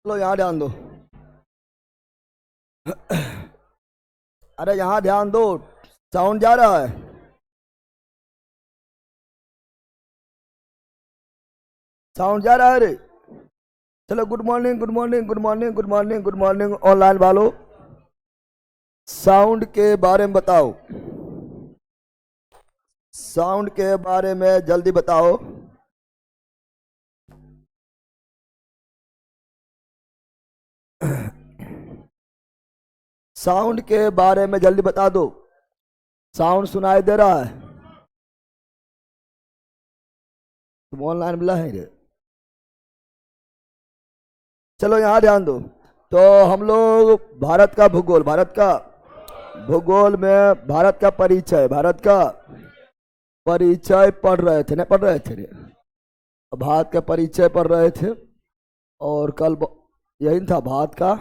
लो यहाँ ध्यान दो। अरे यहाँ ध्यान दो, साउंड जा रहा है। साउंड जा रहा है रे। चलो good morning good morning good morning good morning good morning online वालों, साउंड के बारे में बताओ। साउंड के बारे में जल्दी बताओ। साउंड के बारे में जल्दी बता दो। साउंड सुनाई दे रहा है? तुम ऑनलाइन मिला है रे। चलो यहाँ ध्यान दो। तो हम लोग भारत का भूगोल, भारत का भूगोल में भारत का परिचय, भारत का परिचय पढ़ रहे थे, नहीं पढ़ रहे थे रे? भारत का परिचय पढ़ रहे थे और कल यही था भारत का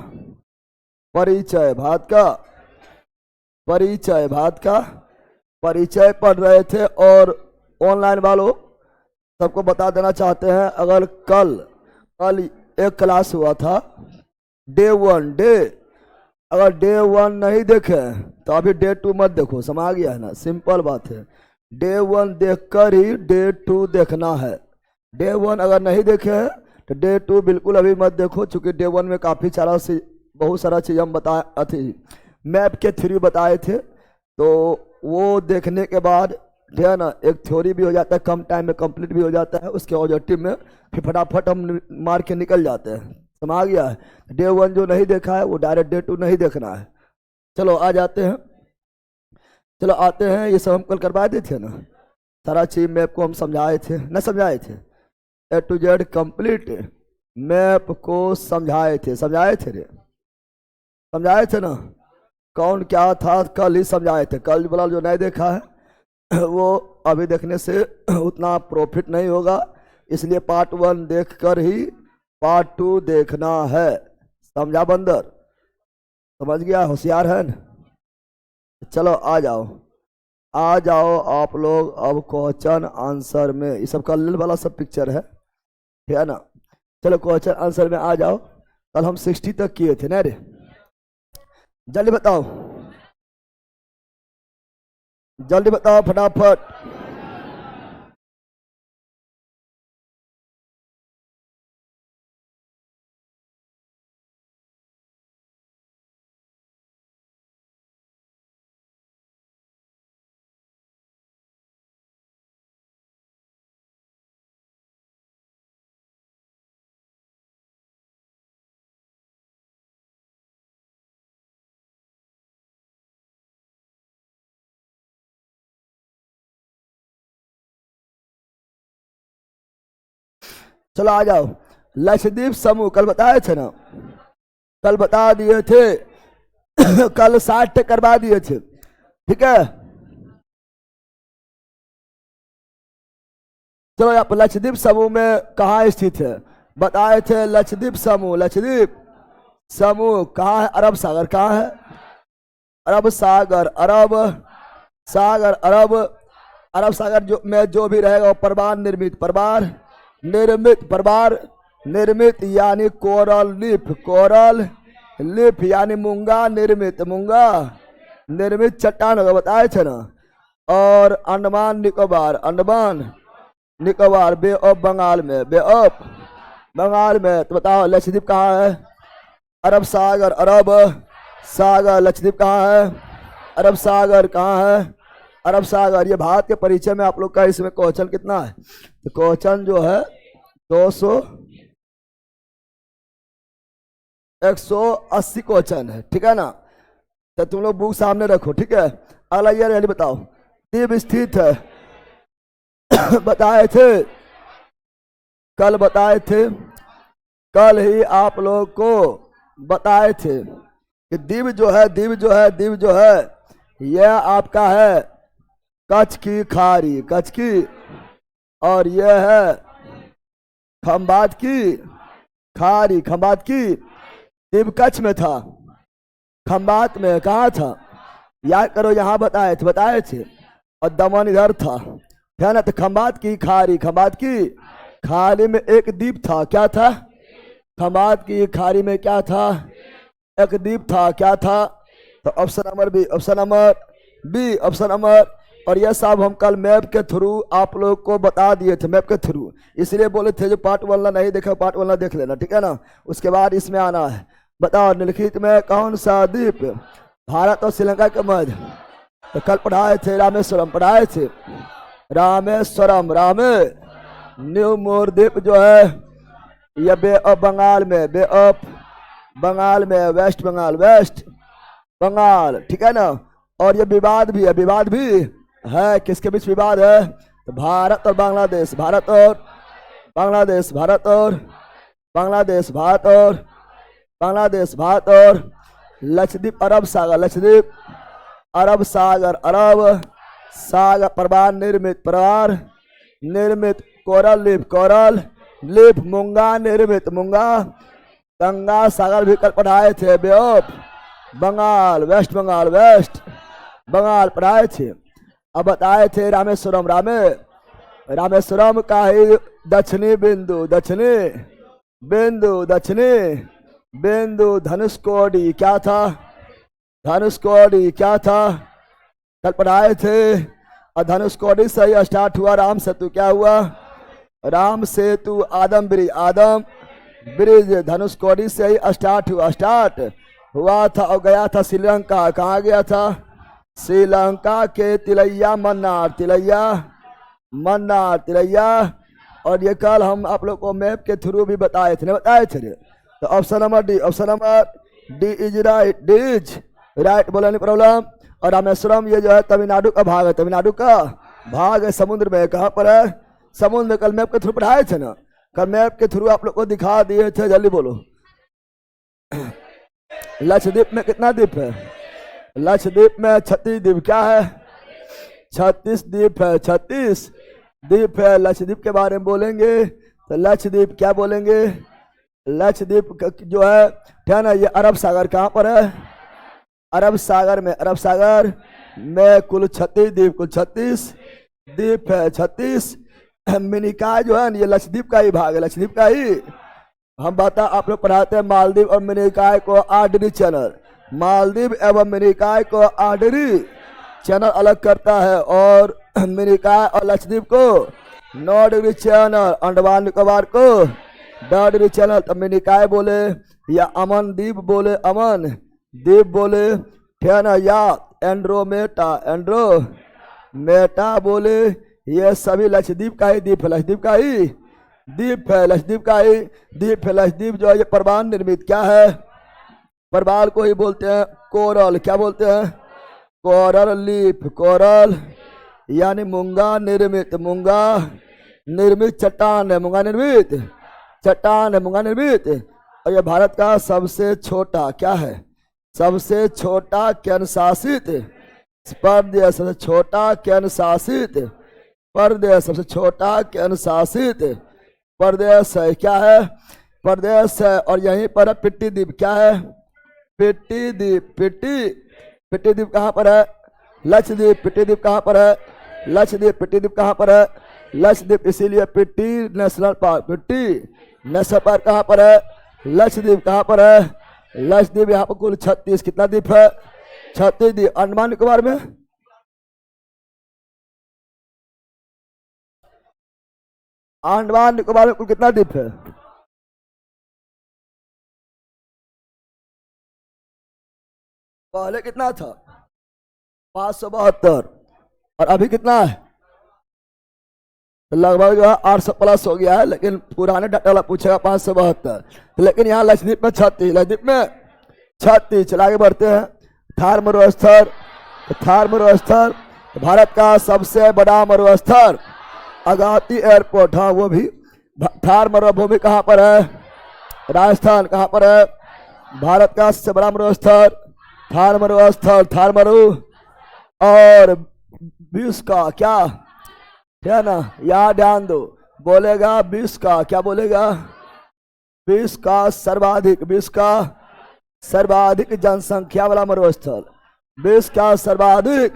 परिचय, भारत का परिचय, भारत का परिचय पढ़ रहे थे। और ऑनलाइन वालों सबको बता देना चाहते हैं, अगर कल कल एक क्लास हुआ था डे 1 डे, अगर डे 1 नहीं देखे तो अभी डे 2 मत देखो, समझ गया है ना? सिंपल बात है, डे 1 देखकर ही डे 2 देखना है। डे 1 अगर नहीं देखे तो डे 2 बिल्कुल अभी मत देखो, चूंकि डे 1 में काफ़ी सारा बहुत सारा चीज़ हम बताए थे, मैप के थ्रू बताए थे। तो वो देखने के बाद है ना, एक थ्योरी भी हो जाता है, कम टाइम में कंप्लीट भी हो जाता है, उसके ऑब्जेक्टिव में फिर फटाफट हम मार के निकल जाते हैं, समझ गया है? डे 1 जो नहीं देखा है वो डायरेक्ट डे 2 नहीं देखना है। चलो आ जाते हैं, चलो आते हैं। ये सब हम कल करवाए थे ना, सारा चीज मैप को हम समझाए थे, न समझाए थे? A to Z complete map को समझाए थे, समझाए थे रे, समझाए थे ना? कौन क्या था कल ही समझाए थे। कल वाला जो नहीं देखा है वो अभी देखने से उतना प्रॉफिट नहीं होगा, इसलिए पार्ट 1 देखकर ही पार्ट 2 देखना है। समझा बंदर? समझ गया? होशियार है न? चलो आ जाओ, आ जाओ आप लोग अब क्वेश्चन आंसर में। ये सब कल वाला सब पिक्चर है ना? चलो क्वेश्चन आंसर में आ जाओ। कल हम 60 तक किए थे ना रे? जल्दी बताओ, जल्दी बताओ फटाफट। चलो आ जाओ। लक्षद्वीप समूह कल बताए थे ना, कल बता दिए थे कल 60 करवा दिए थे, ठीक है? चलो यहाँ पर लक्षद्वीप समूह में कहाँ स्थित है बताए थे। लक्षद्वीप समूह, लक्षद्वीप समूह कहाँ है? अरब सागर कहाँ है? अरब सागर, अरब सागर, अरब अरब सागर जो में जो भी रहेगा वो परवार निर्मित, परवार निर्मित, परवार निर्मित यानी कोरल लीफ, कोरल लीफ यानी मूंगा निर्मित, मूंगा निर्मित चट्टान होगा, बताए थे ना? और अंडमान निकोबार, अंडमान निकोबार बे ऑफ बंगाल में, बे ऑफ बंगाल में। तो बताओ लक्षद्वीप कहाँ है? अरब सागर, अरब सागर। लक्षद्वीप कहाँ है? अरब सागर कहाँ है? अरब सागर। ये भारत के परिचय में आप लोग का इसमें क्वेश्चन कितना है? तो क्वेश्चन जो है 200 180 क्वेश्चन है, ठीक है ना? तो तुम लोग बुक सामने रखो, ठीक है? अगला ईयर बताओ। द्वीप स्थित है बताए थे, कल बताए थे, कल ही आप लोग को बताए थे कि द्वीप जो है, द्वीप जो है, द्वीप जो है यह आपका है कच्छ की खाड़ी, कच्छ की, और यह है खंबात की खाड़ी, खंबात की। द्वीप कच्छ में था, खंबात में कहाँ था? याद करो, यहाँ बताए थे, बताए थे। और दमन इधर था, है ना? तो खंबात की खाड़ी, खंबात की खाड़ी में एक द्वीप था, क्या था? खमात की खाड़ी में क्या था? एक द्वीप था, क्या था? तो option number B, option number B, option number. और यह सब हम कल मैप के थ्रू आप लोग को बता दिए थे, मैप के थ्रू, इसलिए बोले थे जो पार्ट 1 नहीं देखा पार्ट 1 देख लेना, ठीक है ना। उसके बाद इसमें आना है। बताओ निम्नलिखित में कौन सा द्वीप भारत और श्रीलंका के मध्य? तो कल पढ़ाए थे रामेश्वरम, पढ़ाए थे रामेश्वरम, न्यू मोर द्वीप जो है यह बे ऑफ बंगाल में, बे ऑफ बंगाल में, वेस्ट बंगाल, वेस्ट बंगाल, ठीक है ना। और ये विवाद भी है, विवाद भी है, किसके बीच विवाद है? तो भारत और बांग्लादेश, भारत और बांग्लादेश, भारत और बांग्लादेश, भारत और बांग्लादेश, भारत और लक्षद्वीप, अरब सागर, लक्षद्वीप, अरब सागर, अरब सागर, प्रवार निर्मित, प्रवार निर्मित, कोरल लीफ, कोरल लीफ, मूंगा निर्मित, मूंगा, गंगा सागर भी कल पढ़ाए थे, bay of Bengal, west Bengal, west Bengal पढ़ाए थे। अब बताए थे रामेश्वरम, रामेश्वरम का ही दक्षिणी बिंदु, दक्षिणी बिंदु, दक्षिणी बिंदु धनुषकोडी क्या था? धनुषकोडी क्या था? कल पढ़ाए थे। और धनुषकोडी से ही स्टार्ट हुआ राम सेतु, क्या हुआ? Ram Setu, Adam bridge, Adam bridge Dhanushkodi से ही स्टार्ट हुआ, स्टार्ट हुआ था और गया था श्रीलंका। कहाँ गया था? श्रीलंका के तिलैया मन्नार, तिलैया मन्नार, तिलैया। और ये कल हम आप लोग को मैप के थ्रू भी बताए थे, बताए थे। तो option number D, option number D is right, D is right, बोला नहीं प्रॉब्लम। और रामेश्वरम ये जो है तमिलनाडु का भाग है, तमिलनाडु का भाग है, समुद्र में। कहाँ पर है? समुद्र में। कल मैप के थ्रू पढ़ाए थे ना, कल मैप के थ्रू आप लोग को दिखा दिए थे, जल्दी बोलो। लक्षद्वीप में कितना द्वीप है? लक्षद्वीप में 36 द्वीप, क्या है? 36 द्वीप है, 36 द्वीप है। लक्षद्वीप के बारे में बोलेंगे तो लक्षद्वीप क्या बोलेंगे? लक्षद्वीप जो है ना, ये अरब सागर कहाँ पर है? अरब सागर में, अरब सागर में कुल 36 द्वीप, कुल 36 द्वीप है, 36 मिनिकॉय जो है ये लक्षद्वीप का ही भाग है, लक्षद्वीप का ही। हम बता आप लोग पढ़ाते हैं मालदीव और मिनिकॉय को आर्डरी चैनल, मालदीव एवं मिनिकॉय को आर्डरी चैनल अलग करता है, और मिनिकॉय और लक्षद्वीप को 9 डिग्री चैनल, अंडमान निकोबार को 10 डिग्री चैनल। तो मिनिकॉय बोले या अमन द्वीप बोले, अमन द्वीप बोले, ठीक ना, या एंड्रोमेटा, एंड्रोमेटा बोले, ये सभी लक्षद्वीप का ही द्वीप है, लक्षद्वीप का ही द्वीप है, लक्षद्वीप का ही द्वीप है। लक्षद्वीप जो है ये प्रवाल निर्मित क्या है? प्रवाल को ही बोलते हैं कोरल, क्या बोलते हैं? कोरल लीफ, कोरल यानी मूंगा निर्मित, मूंगा निर्मित चट्टान है, मूंगा निर्मित चट्टान है, मूंगा निर्मित। और ये भारत का सबसे छोटा क्या है? सबसे छोटा केंद्र शासित प्रदेश, सबसे छोटा केंद्र शासित प्रदेश, सबसे छोटा केंद्र शासित प्रदेश है, क्या है? प्रदेश है। और यहीं पर पिट्टी द्वीप, क्या है? पिट्टी द्वीप, पिट्टी द्वीप कहाँ पर है? लक्षद्वीप। पिट्टी द्वीप कहाँ पर है? लक्षद्वीप। पिट्टी द्वीप कहाँ पर है? लक्षद्वीप। इसीलिए पिट्टी नेशनल पार्क, पिट्टी नेशनल पार्क कहाँ पर है? लक्षद्वीप। कहाँ पर है? लक्षद्वीप। यहाँ पर कुल 36 कितना द्वीप है? 36 द्वीप। अंडमान निकोबार में अंडमान निकोबार में कुल कितना द्वीप है? पहले कितना था? 572। और अभी कितना है? लगभग जो है 800 प्लस हो गया है, लेकिन पुराने डाटा वाला पूछेगा 572। लेकिन यहाँ लक्षद्वीप में 36, लक्षद्वीप में 36। चला आगे बढ़ते हैं। थार मरुस्थल, थार मरुस्थल भारत का सबसे बड़ा मरुस्थल अगाती एयरपोर्ट, हाँ वो भी। थार मरुभूमि कहाँ पर है? राजस्थान। कहाँ पर है? भारत का सबसे बड़ा मरुस्थल थार मरुस्थल, थार मरु। और विश्व का क्या है ना, यहाँ ध्यान दो, बोलेगा विश्व का, क्या बोलेगा? विश्व का सर्वाधिक, विश्व का सर्वाधिक जनसंख्या वाला मरुस्थल, विश्व का सर्वाधिक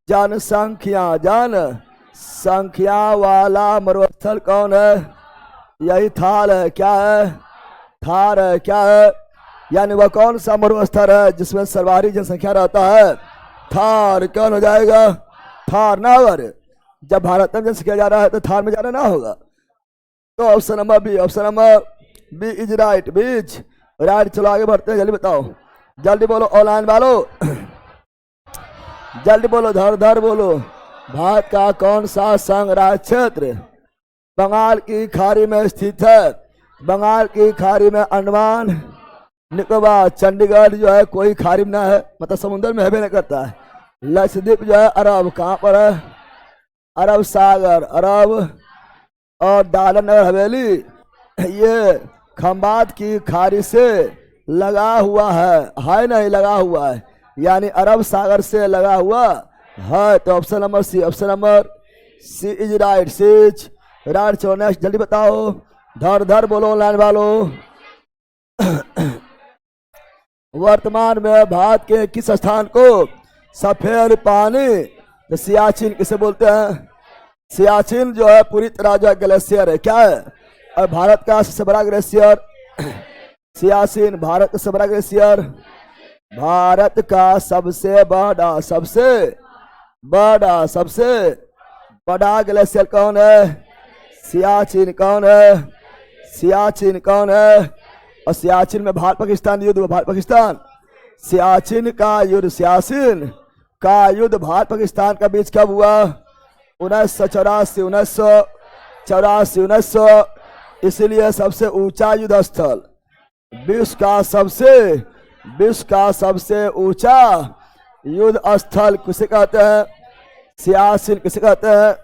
जनसंख्या वाला मरुस्थल कौन है? यही थाल है, क्या है? थार है, क्या है? यानी वह कौन सा मरुस्थल है जिसमें सर्वाधिक जनसंख्या रहता है? थार। कौन हो जाएगा? थार ना होगा रे। जब भारत में जनसंख्या जा रहा है तो थार में जाना ना होगा। तो option number B, option number B is right, B's right. चलो आगे बढ़ते हैं, जल्दी बताओ, जल्दी बोलो ऑनलाइन वालों, जल्दी बोलो, धर धर बोलो। भारत का कौन सा संघ राज्य क्षेत्र बंगाल की खाड़ी में स्थित है? बंगाल की खाड़ी में अंडमान निकोबार, चंडीगढ़ जो है कोई खाड़ी में ना है, मतलब समुद्र में है नहीं करता है। लक्षद्वीप जो है अरब, कहाँ पर है? अरब सागर, अरब। और दादरा नगर हवेली ये खंबात की खाड़ी से लगा हुआ है नहीं लगा हुआ है, यानी अरब सागर से लगा हुआ है। तो option number C, option number C is right, C is right. चलो नेक्स्ट, जल्दी बताओ, धर धर बोलो लाइन वालों। वर्तमान में भारत के किस स्थान को सफेद पानी, तो सियाचिन किसे बोलते हैं? सियाचिन जो है पूरी तरह जो है ग्लेशियर है, क्या है? और भारत का सबसे बड़ा ग्लेशियर सियाचिन, भारत का सबसे बड़ा ग्लेशियर, भारत का सबसे बड़ा ग्लेशियर कौन है? सियाचिन। कौन है? सियाचिन कौन है? और सियाचिन में भारत पाकिस्तान युद्ध हुआ, भारत पाकिस्तान, सियाचिन का युद्ध भारत पाकिस्तान का बीच कब हुआ? 1984। इसलिए सबसे ऊंचा युद्ध स्थल, विश्व का सबसे ऊंचा युद्ध स्थल किसे कहते हैं? सियाचिन। किसे कहते हैं?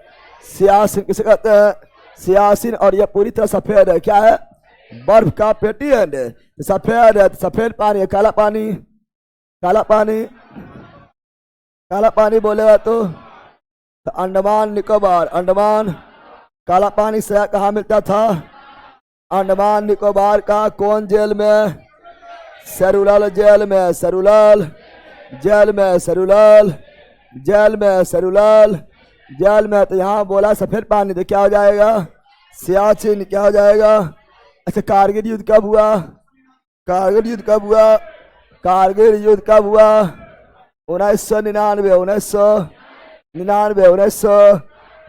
सियाचिन। किसे कहते हैं? सियाचिन। और यह पूरी तरह सफेद है, क्या है? बर्फ का पेटी है, सफेद है, सफेद पानी है, काला पानी, काला पानी, काला पानी बोलेगा तो अंडमान निकोबार, अंडमान। काला पानी से कहाँ मिलता था? अंडमान निकोबार का कौन जेल में? सेरुलल जेल में, सेरुलल जेल में, सेरुलल जेल में, सेरुलल जेल में। तो यहाँ बोला सफेद पानी, तो क्या हो जाएगा? सियाचिन। क्या हो जाएगा? अच्छा, कारगिल युद्ध कब हुआ? कारगिल युद्ध कब हुआ? कारगिल युद्ध कब हुआ? 1999,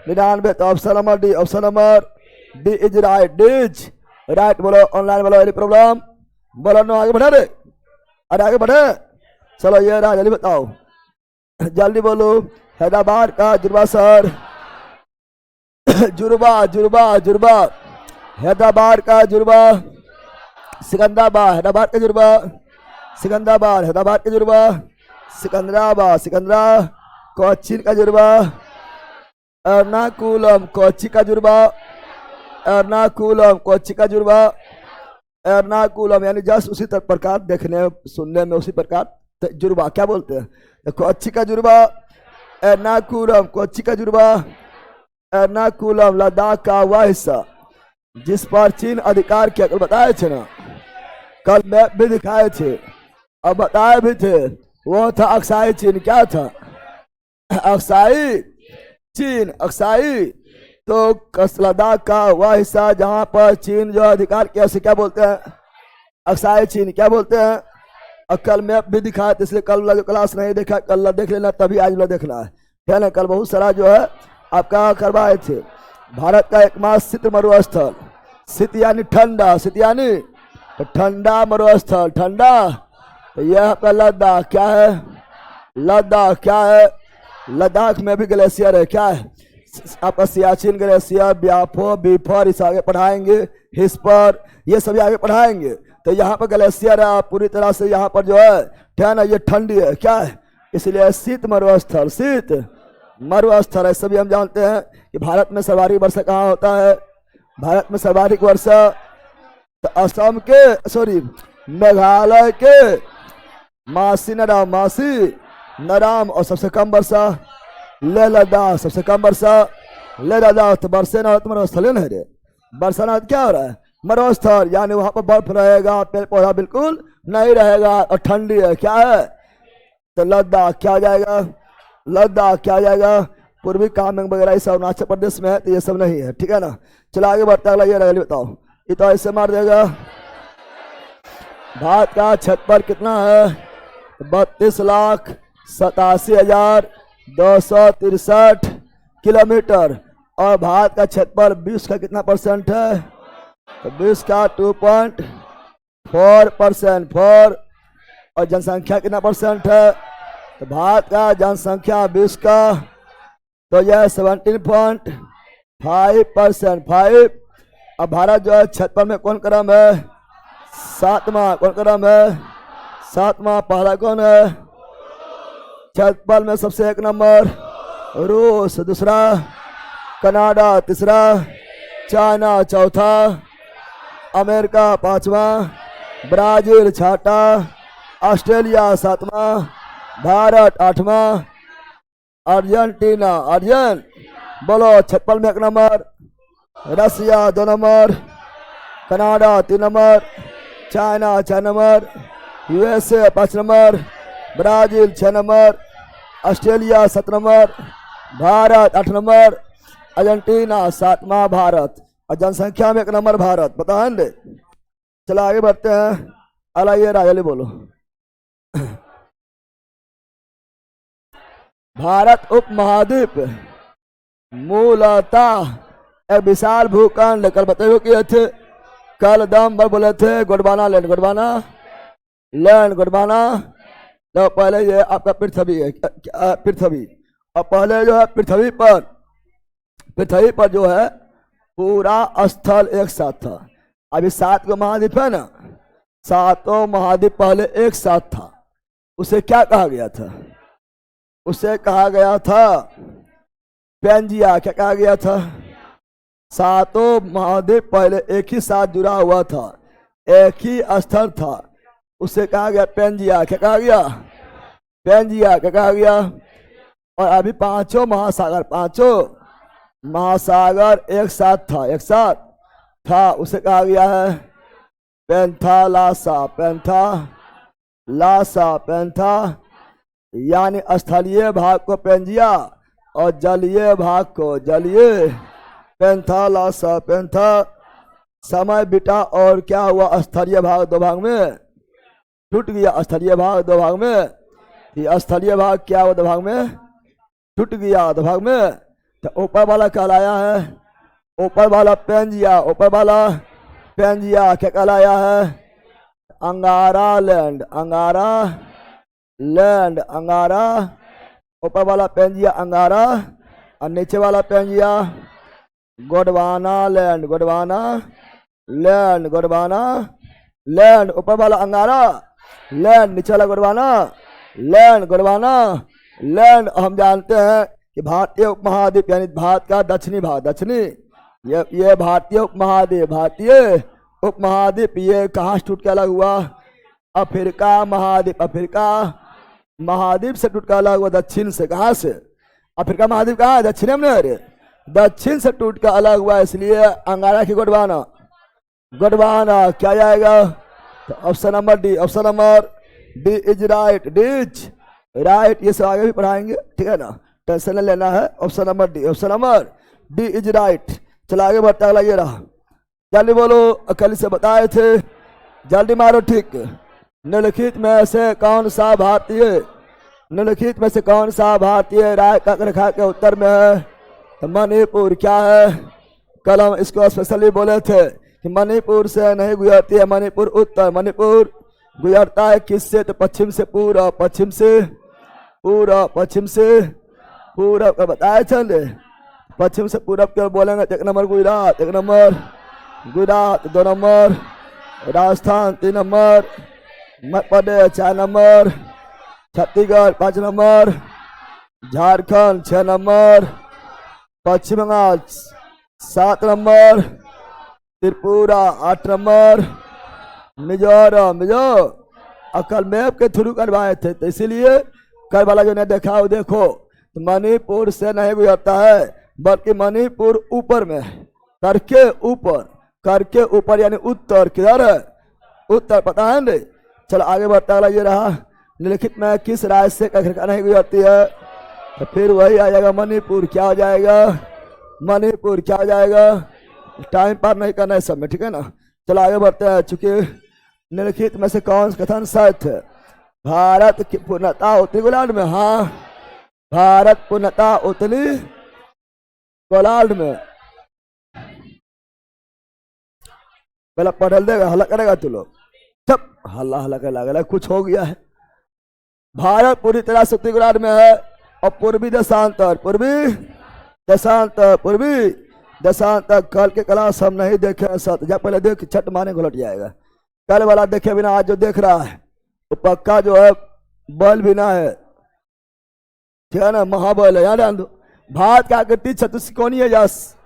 1999। तो option number D, option number D is right, D's right. बोलो ऑनलाइन वालों, एनी प्रॉब्लम? बोलो नो, आगे बढ़े रे, अरे आगे बढ़े। चलो ये रहा, जल्दी बताओ, जल्दी बोलो। हैदराबाद का जुर्बा शहर, जुर्बा हैदराबाद का जुर्बा, सिकंदराबाद, हैदराबाद का जुर्बा, सिकंदराबाद, हैदराबाद का जुर्बा, सिकंदरा, कोच्चि का जुर्बा, एर्नाकुलम, कोच्चि का जुर्बा, एर्नाकुलम, कोच्चि का जुर्बा, एर्नाकुलम। यानी जस्ट उसी प्रकार देखने सुनने में उसी प्रकार जुर्बा क्या बोलते हैं? कोच्चि का जुर्बा, एर्नाकुलम, कोच्चि का जुर्बा, एर्नाकुलम लद्दाख का वह हिस्सा जिस पर चीन अधिकार किया, कल बताए थे ना, कल मैप भी दिखाए थे और बताए भी थे, वो था अक्साई चीन। क्या था? अक्साई चीन, अक्साई। तो लद्दाख का वह हिस्सा जहां पर चीन जो अधिकार किया उसे क्या बोलते हैं? अक्साई चीन। क्या बोलते हैं? और कल मैप भी दिखाया था, इसलिए कल क्लास नहीं देखा, कल देख लेना, तभी आज लो देखना है ना। कल बहुत सारा जो है आपका करवाए थे। भारत का एकमात्र शीत मरुस्थल, शीत यानी ठंडा, शीत यानी ठंडा मरुस्थल, ठंडा। तो यह आपका लद्दाख, क्या है? लद्दाख क्या है? लद्दाख में भी ग्लेशियर है, क्या है? आपका सियाचिन ग्लेशियर, ब्याफो, बीफर, इस आगे पढ़ाएंगे, हिस्पर, ये सभी आगे पढ़ाएंगे। तो यहाँ पर ग्लेशियर है, पूरी तरह से यहाँ पर जो है ठंड है, ये ठंडी है, क्या है? इसलिए शीत मरुस्थल, शीत मरुस्थल है। सभी हम जानते हैं कि भारत में सर्वाधिक वर्षा कहाँ होता है? भारत में सर्वाधिक वर्षा तो असम के मेघालय के मासी नराम, और सबसे कम वर्षा लेह लद्दाख, सबसे कम वर्षा लेह लद्दाख। तो बरसे ना तो मरुस्थल नहीं रे, वर्षा ना क्या हो रहा है? मरुस्थल, यानी वहां पर बर्फ रहेगा, पेड़ पौधा बिल्कुल नहीं रहेगा और ठंडी है, क्या है? तो लद्दाख क्या हो जाएगा? लद्दाख क्या हो जाएगा? पूर्वी कामेंग वगैरह ये सब अरुणाचल प्रदेश में है, तो ये सब नहीं है, ठीक है ना। चलो आगे बढ़ता है, ये बताओ, ये तो ऐसे मार देगा, भारत का क्षेत्रफल कितना है? 32,87,263 किलोमीटर। और भारत का क्षेत्रफल विश्व का कितना परसेंट है? तो विश्व का 2.4%। 4। और जनसंख्या कितना परसेंट है? तो भारत का जनसंख्या विश्व का तो यह 17.5%। 5। अब भारत जो है क्षेत्रफल में कौन क्रम है? 7वां। कौन क्रम है? 7वां। पहला कौन है? क्षेत्रफल में सबसे 1 नंबर रूस, दूसरा कनाडा, तीसरा चाइना, चौथा अमेरिका, 5वां ब्राजील, 6ठा ऑस्ट्रेलिया, 7वां भारत, 8वां अर्जेंटीना। बोलो क्षेत्रफल में 1 number Russia, 2 number Canada, 3 number China, 4 number USA, 5 number Brazil, 6 number Australia, 7 number Bharat, 8 number Argentina, 7वां भारत। और जनसंख्या में 1 नंबर भारत। पता है ना? चलो आगे बढ़ते हैं। अलाइए राजली बोलो। भारत उपमहाद्वीप मूलतः एक विशाल भूखंड। कल बताइए कि थे, कल दम पर बोले थे गोंडवाना लैंड, गोंडवाना लैंड, गोंडवाना। तो पहले ये आपका पृथ्वी है, पृथ्वी। और पहले जो है पृथ्वी पर जो है पूरा स्थल एक साथ था। अभी 7 को महाद्वीप है ना, 7 महाद्वीप पहले एक साथ था। उसे क्या कहा गया था? उसे कहा गया था पेंजिया। क्या कहा गया था? 7 महाद्वीप पहले एक ही साथ जुड़ा हुआ था, एक ही स्थल था। उसे कहा गया पेंजिया। क्या कहा गया? पेंजिया। क्या कहा गया? और अभी 5 महासागर एक साथ था, उसे कहा गया है पेंथालासा। पेंथा यानी स्थलीय भाग को पेंजिया और जलीय भाग को जलीय। पेंथालासा। पेंथा समय बिता और क्या हुआ? स्थलीय भाग 2 भाग में टूट गया। स्थलीय भाग 2 भाग में, ये स्थलीय भाग क्या हुआ? 2 भाग में टूट गया। 2 भाग में तो ऊपर वाला कहलाया है, ऊपर वाला पेंजिया। ऊपर वाला पेंजिया क्या कहलाया है? अंगारा लैंड। अंगारा। ऊपर वाला पेंजिया अंगारा और नीचे वाला पेंजिया गोंडवाना लैंड। ऊपर वाला अंगारा लैंड, नीचे वाला गोंडवाना लैंड। हम जानते हैं कि भारतीय उपमहाद्वीप यानी भारत का दक्षिणी भाग, ये भारतीय उपमहाद्वीप ये कहाँ से टूट के अलग हुआ? अफ्रीका महाद्वीप से टूट के अलग हुआ, दक्षिण से। कहाँ से? अफ्रीका महाद्वीप कहाँ है? दक्षिण में। अरे दक्षिण से टूट के अलग हुआ, इसलिए अंगारा की गोंडवाना क्या जाएगा? तो option number D is right. Right. ये सब आगे भी पढ़ाएंगे, ठीक है ना, टेंशन नहीं लेना है। Option number D is right. चलो आगे बढ़ता। अगला ये रहा, जल्दी बोलो। कल से बताए थे, जल्दी मारो। ठीक। निम्नलिखित में से कौन सा भारतीय राय रेखा के उत्तर में है? तो मणिपुर। क्या है? कल हम इसको स्पेशली बोले थे कि मणिपुर से नहीं गुजरती है, मणिपुर उत्तर। मणिपुर गुजरता है किससे? तो पश्चिम से पूरब, पश्चिम से पूरब का बताया चले। पश्चिम से पूरब के बोलेंगे तो 1 number Gujarat, 2 number Rajasthan, 3 number Madhya Pradesh, 4 number Chhattisgarh, 5 number Jharkhand, 6 number Paschim Bengal, 7 number Tripura, 8 number Mizoram. कल मैप के थ्रू करवाए थे, तो इसीलिए कल वाला जो नहीं देखा वो देखो। तो मणिपुर से नहीं गुजरता है, बल्कि मणिपुर ऊपर में करके ऊपर यानी उत्तर। किधर है? उत्तर। पता है नहीं? चलो आगे बढ़ता है। ये रहा, निम्नलिखित में किस राज्य से रेखा नहीं गुजरती है? तो फिर वही आ जाएगा मणिपुर। क्या हो जाएगा? टाइम पार नहीं करना है सब में, ठीक है ना। चलो आगे बढ़ते हैं। चूंकि निम्नलिखित में से कौन सा कथन सत्य है? भारत की पूर्णता उत्तरी गोलार्ध में, हाँ भारत पूर्णता उत्तरी गोलार्ध में। पहले पढ़ल देगा, हल्ला करेगा तू लोग, सब हल्ला हल्ला कर लगा कुछ हो गया है। भारत पूरी तरह से उत्तरी गोलार्ध में है और पूर्वी देशांतर, पूर्वी देशांतर, पूर्वी देशांतर। कल के क्लास हम नहीं देखे सत, जब पहले देख छठ माने घुलट जाएगा। कल वाला देखे बिना आज जो देख रहा है वो पक्का जो है बल बिना है, ठीक है ना, महाबल है। याद आंदो भारत का आकृति चतुष्कोणीय है, यस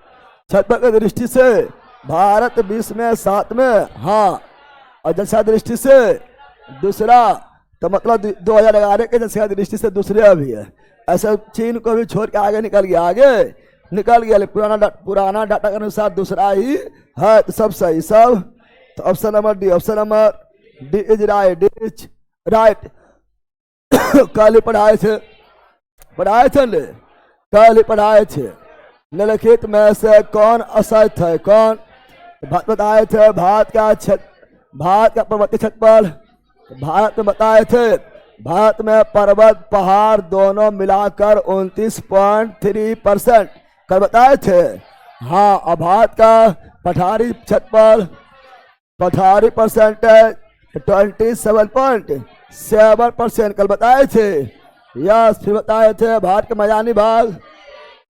छठ की दृष्टि से भारत विश्व में 7 में, हाँ, और जनसंख्या दृष्टि से दूसरा, तो मतलब 2011 के जनसंख्या दृष्टि से दूसरे भी है। ऐसा चीन को भी छोड़ के आगे निकल गया, आगे निकल गया, पुराना डाटा के अनुसार दूसरा ही है। तो सब सही सब। तो option number D, option number D is right, D is right. कल ही पढ़ाए थे ले, कल ही पढ़ाए थे। निम्नलिखित में से कौन असत्य है? कौन बताए थे? भारत का पर्वतीय क्षेत्रफल, भारत में बताए थे, भारत में पर्वत पहाड़ दोनों मिलाकर 29.3% कल बताए थे, हाँ। और भारत का पठारी क्षेत्रफल, पठारी परसेंटेज 27.7% कल बताए थे, यस। फिर बताए थे भारत के मैदानी भाग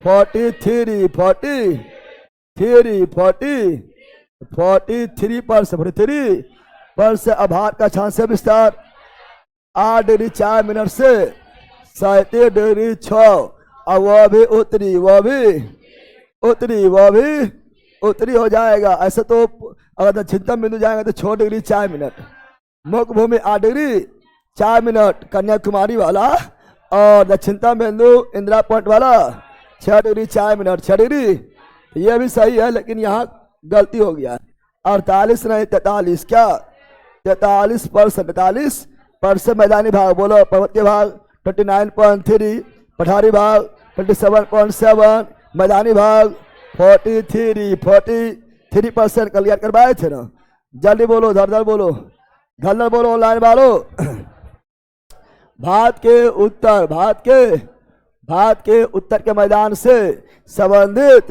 43% भारत का क्षांशीय विस्तार 8 डिग्री 4 मिनट से 37 डिग्री 6, और वह भी उत्तरी, वह भी उत्तरी हो जाएगा। ऐसे तो अगर दक्षिणतम बिंदु जाएंगे तो 6 डिग्री 4 मिनट, मुख्य भूमि 8 डिग्री 4 मिनट कन्याकुमारी वाला, और दक्षिणतम बिंदु इंदिरा पॉइंट वाला 6 डिग्री 4 मिनट, 6 डिग्री। ये भी सही है, लेकिन यहाँ गलती हो गया, 48 नहीं 43, क्या 43% मैदानी भाग बोलो, पर्वतीय भाग 29.3, पठारी भाग 27.7, मैदानी भाग 43% कल याद करवाए थे ना। जल्दी बोलो, धर बोलो, ऑनलाइन वालों। भारत के उत्तर के मैदान से संबंधित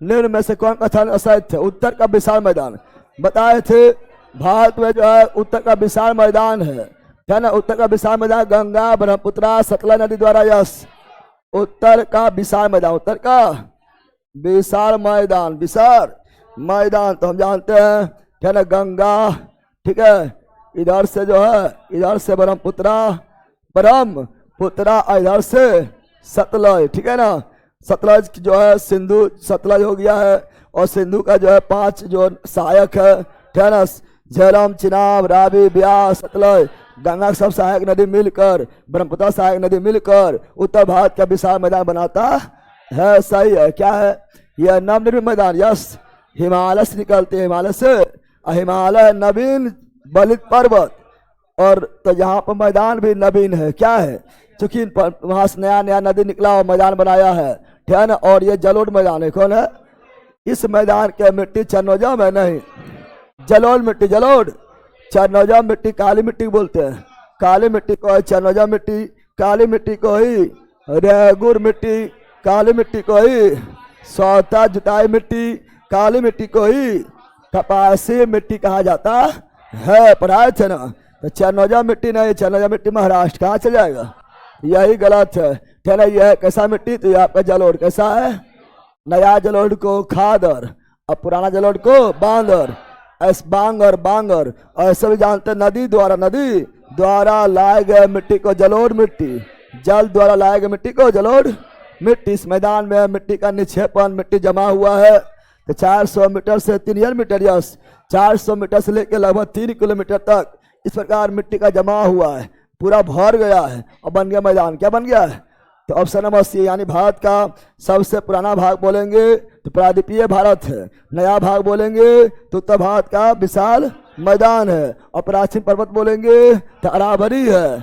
निम्न में से कौन कथन असत्य है? उत्तर का विशाल मैदान बताए थे, भारत में जो है उत्तर का विशाल मैदान है ना। उत्तर का विशाल मैदान गंगा, ब्रह्मपुत्र, सतलज नदी द्वारा, यस। उत्तर का विशाल मैदान, उत्तर का विशाल मैदान तो हम जानते हैं, है ना, गंगा, ठीक है, इधर से जो है, इधर से ब्रह्मपुत्र, इधर से सतलज, ठीक है ना। सतलज जो है सिंधु, सतलज हो गया है, और सिंधु का जो है 5 जो सहायक है ना, झेलम, चिनाब, रावी, ब्यास, सतलज, गंगा सब सहायक नदी मिलकर, ब्रह्मपुत्र सहायक नदी मिलकर उत्तर भारत का विशाल मैदान बनाता है। सही है, क्या है यह? नवनिर्मित मैदान, यस। हिमालय से निकलते हैं, हिमालय से, हिमालय नवीन बलित पर्वत, और तो यहाँ पर मैदान भी नवीन है, क्या है? चूंकि वहां से नया नदी निकला और मैदान बनाया है, ठीक है ना। और ये जलोढ़ मैदान है, कौन है? इस मैदान के मिट्टी चरनोजा में नहीं, जलोढ़ मिट्टी, जलोढ़, चरनोजा मिट्टी काली मिट्टी बोलते हैं, काली मिट्टी को ही चरनोजा मिट्टी, काली मिट्टी को ही रेगुर मिट्टी, काली मिट्टी को ही सौता जुताई मिट्टी, काली मिट्टी को ही कपासी मिट्टी कहा जाता है, पढ़ाए थे ना। तो चरनोजा मिट्टी नहीं, चरनोजा मिट्टी महाराष्ट्र, कहाँ चल जाएगा? यही गलत है, ठीक है। यह कैसा मिट्टी? तो ये आपका जलोढ़ कैसा है? नया जलोढ़ को खादर और पुराना जलोढ़ को बांदर, बांगर। और ऐसे भी जानते हैं नदी द्वारा लाए गए मिट्टी को जलोढ़ मिट्टी, जल द्वारा लाए गए मिट्टी को जलोढ़ मिट्टी। इस मैदान में मिट्टी का निक्षेपण, मिट्टी जमा हुआ है तो 400 मीटर से 3 मीटर, यस, 400 मीटर से लेकर लगभग 3 किलोमीटर तक इस प्रकार मिट्टी का जमा हुआ है, पूरा भर गया है और बन गया मैदान। क्या बन गया है? तो ऑप्शन नंबर सी, यानी भारत का सबसे पुराना भाग बोलेंगे तो प्रायद्वीपीय भारत है, नया भाग बोलेंगे तो उत्तर भारत का विशाल मैदान है, और प्राचीन पर्वत बोलेंगे तो अरावली है।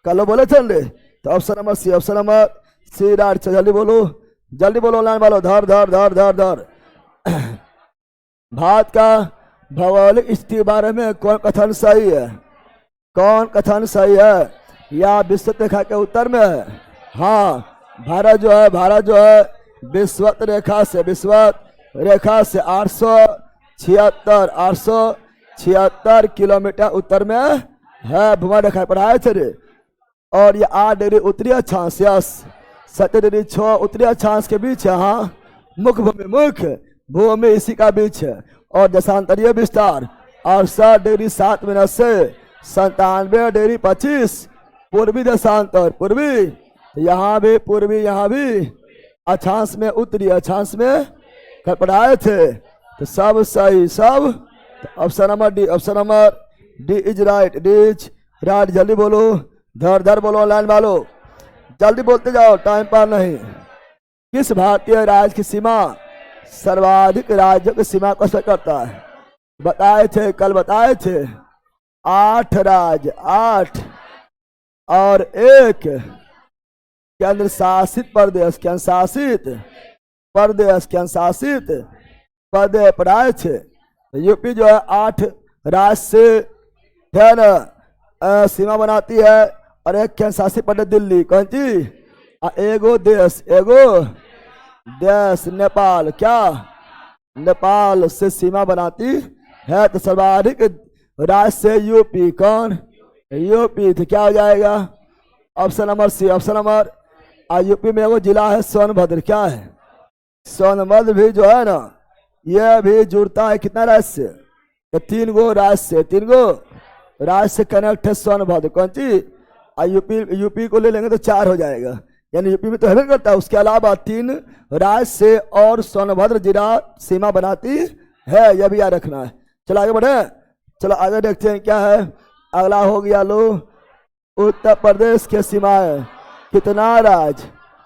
कल बोले थे, तो option number C, option number C right. जल्दी बोलो ऑनलाइन वालों, धर। भारत का भौगोलिक स्थिति के बारे में कौन कथन सही है? कौन कथन सही है? या विषुवत रेखा के उत्तर में है? हाँ, भारत जो है विषुवत रेखा से 876 किलोमीटर उत्तर में है। भूमध्य रेखा पर आए थे रे। और ये 8 डिग्री उत्तरी अक्षांश, 70 डिग्री 6 उत्तरी अक्षांश के बीच है। हाँ, मुख्य भूमि इसी का बीच है। और देशांतरीय विस्तार 68 डिग्री 7 मिनट से 97 डिग्री 25 पूर्वी देशांतर, पूर्वी यहाँ भी पूर्वी, यहाँ भी अक्षांश में उत्तरी अक्षांश में पढ़ाए थे। तो सब सही, सब। तो option number D is right, D is right. जल्दी बोलो, धर बोलो, ऑनलाइन वालों जल्दी बोलते जाओ, टाइम पर नहीं। किस भारतीय राज्य की सीमा सर्वाधिक राज्यों की सीमा को स्पर्श करता है? बताए थे, कल बताए थे। 8 राज्य, 8 और 1 केंद्र शासित प्रदेश, पढ़ाए थे। यूपी जो है 8 राज्य से है ना सीमा बनाती है, और एक केंद्र शासित प्रदेश दिल्ली। कौन सी? एगो देश नेपाल, क्या नेपाल से सीमा बनाती है। तो सर्वाधिक राज्य से यूपी, कौन? यूपी। तो क्या हो जाएगा? Option number C, option number. UP में वो जिला है सोनभद्र, क्या है? सोनभद्र भी जो है ना, यह भी जुड़ता है कितना राज्य से? तो 3 गो राज्य से कनेक्ट है सोनभद्र। कौन सी? यूपी को ले लेंगे तो 4 हो जाएगा, यानी यूपी में तो हेल्प करता है। उसके अलावा 3 राज्य से और सोनभद्र जिला सीमा बनाती है, यह भी याद रखना है। चलो आगे बढ़े, चलो आगे देखते हैं क्या है। अगला हो गया लो, उत्तर प्रदेश के सीमाएं कितना राज्य?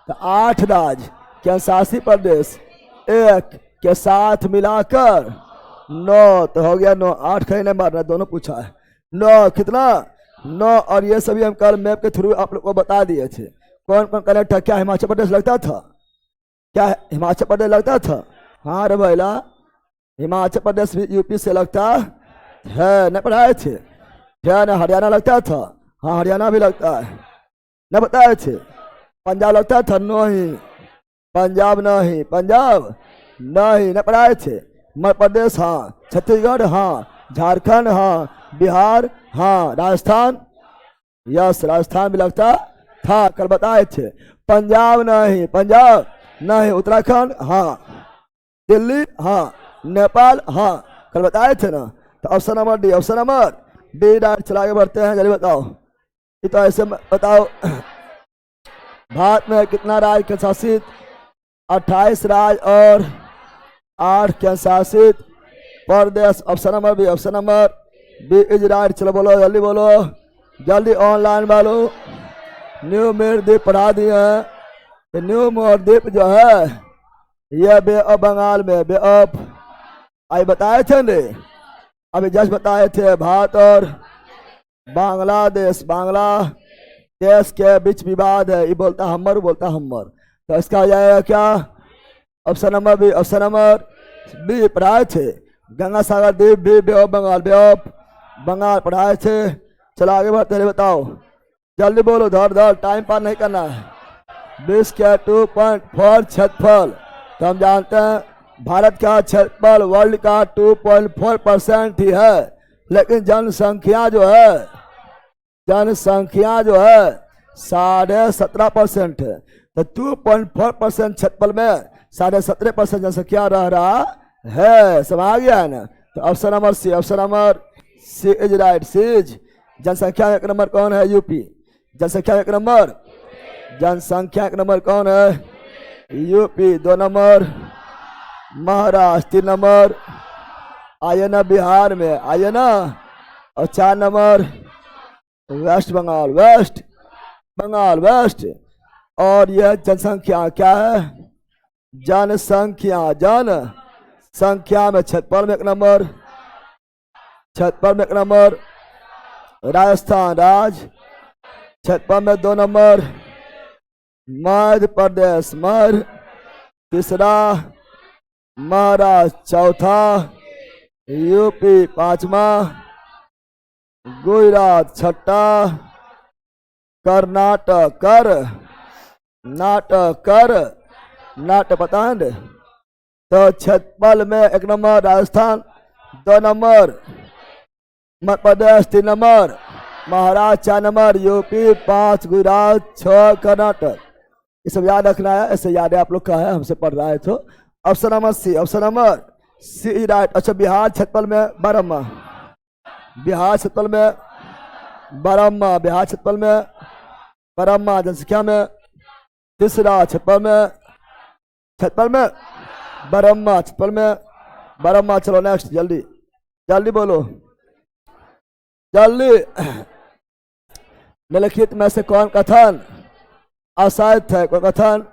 तो 8 राज्य, केंद्र शासित प्रदेश 1 के साथ मिलाकर 9। तो हो गया 9, 8 कहीं नहीं मारना, दोनों पूछा है। 9 कितना? 9। और ये सभी हम कल मैप के थ्रू आप लोग को बता दिए थे कौन कौन कनेक्ट है। क्या हिमाचल प्रदेश लगता था? क्या हिमाचल प्रदेश लगता था? हाँ रे भैला, हिमाचल प्रदेश भी यूपी से लगता है, न पढ़ाए थे। क्या न हरियाणा लगता था? हाँ, हरियाणा भी लगता है, न बताए थे। पंजाब लगता था? नहीं, पंजाब नहीं, न पढ़ाए थे। मध्य प्रदेश हाँ, छत्तीसगढ़ हाँ, झारखंड हाँ, बिहार हाँ, राजस्थान, यस राजस्थान भी लगता था, कल बताए थे। पंजाब नहीं, उत्तराखंड हाँ, दिल्ली हाँ, नेपाल हाँ, कल बताए थे ना। तो ऑप्शन नंबर डी, राइट। चला आगे बढ़ते हैं, जल्दी बताओ। ये तो ऐसे बताओ, भारत में कितना राज्य केंद्र शासित? 28 राज्य और 8 केंद्र शासित प्रदेश। Option number B is right. चलो बोलो, जल्दी बोलो, जल्दी ऑनलाइन वालों। न्यू मोरद्वीप पढ़ा दिए हैं। न्यू मोरद्वीप जो है यह बे ऑफ बंगाल में, बे ऑफ, आई बताए थे ने, अभी जस्ट बताए थे। भारत और बांग्लादेश के बीच विवाद है, ये बोलता हमर, तो इसका हो जाएगा क्या? ऑप्शन नंबर बी पढ़ाए थे। गंगा सागर द्वीप भी बे ऑफ बंगाल पढ़ाए थे। चलो आगे बढ़ते हैं, बताओ जल्दी बोलो, धर टाइम पार नहीं करना है। विश्व के 2.4 क्षेत्रफल, तो हम जानते हैं भारत का क्षेत्रफल वर्ल्ड का 2.4% ही है, लेकिन जनसंख्या जो है 17.5% है। तो 2.4% क्षेत्रफल में 17.5% जनसंख्या रह रहा है, समझ आ गया है ना। तो option number C is right, C's. जनसंख्या एक नंबर कौन है? यूपी। जनसंख्या एक नंबर कौन है? यूपी। 2 नंबर महाराष्ट्र, 3 नंबर आया ना बिहार में, आया ना, और 4 नंबर वेस्ट बंगाल। और यह जनसंख्या क्या है? जनसंख्या में क्षेत्रफल में एक नंबर राजस्थान राज्य, क्षेत्रफल में 2 नंबर मध्य प्रदेश, तीसरा महाराष्ट्र, चौथा यूपी पांचवा, गुजरात छठा, कर्नाटक कर, नाटक कर, नाट पता है न? तो छत्तीसगढ़ में 1 नंबर, राजस्थान 2 नंबर, मध्य प्रदेश 3 number, Maharashtra 4 number, UP 5, Gujarat 6, Karnataka. ये सब याद रखना है, ऐसे याद है आप लोग का है, हमसे पढ़ रहा है। तो option number C, option number C right. अच्छा, बिहार छत्तीसगढ़ में 12वां, बिहार छत्तीसगढ़ में 12वां, बिहार छत्तीसगढ़ में 12वां जनसंख्या में, तीसरा छत्तीसगढ़ में 12वां, छत्तीसगढ़ में 12वां। चलो नेक्स्ट, जल्दी जल्दी बोलो, जल्दी। निम्नलिखित में से कौन कथन असत्य है? कोई कथन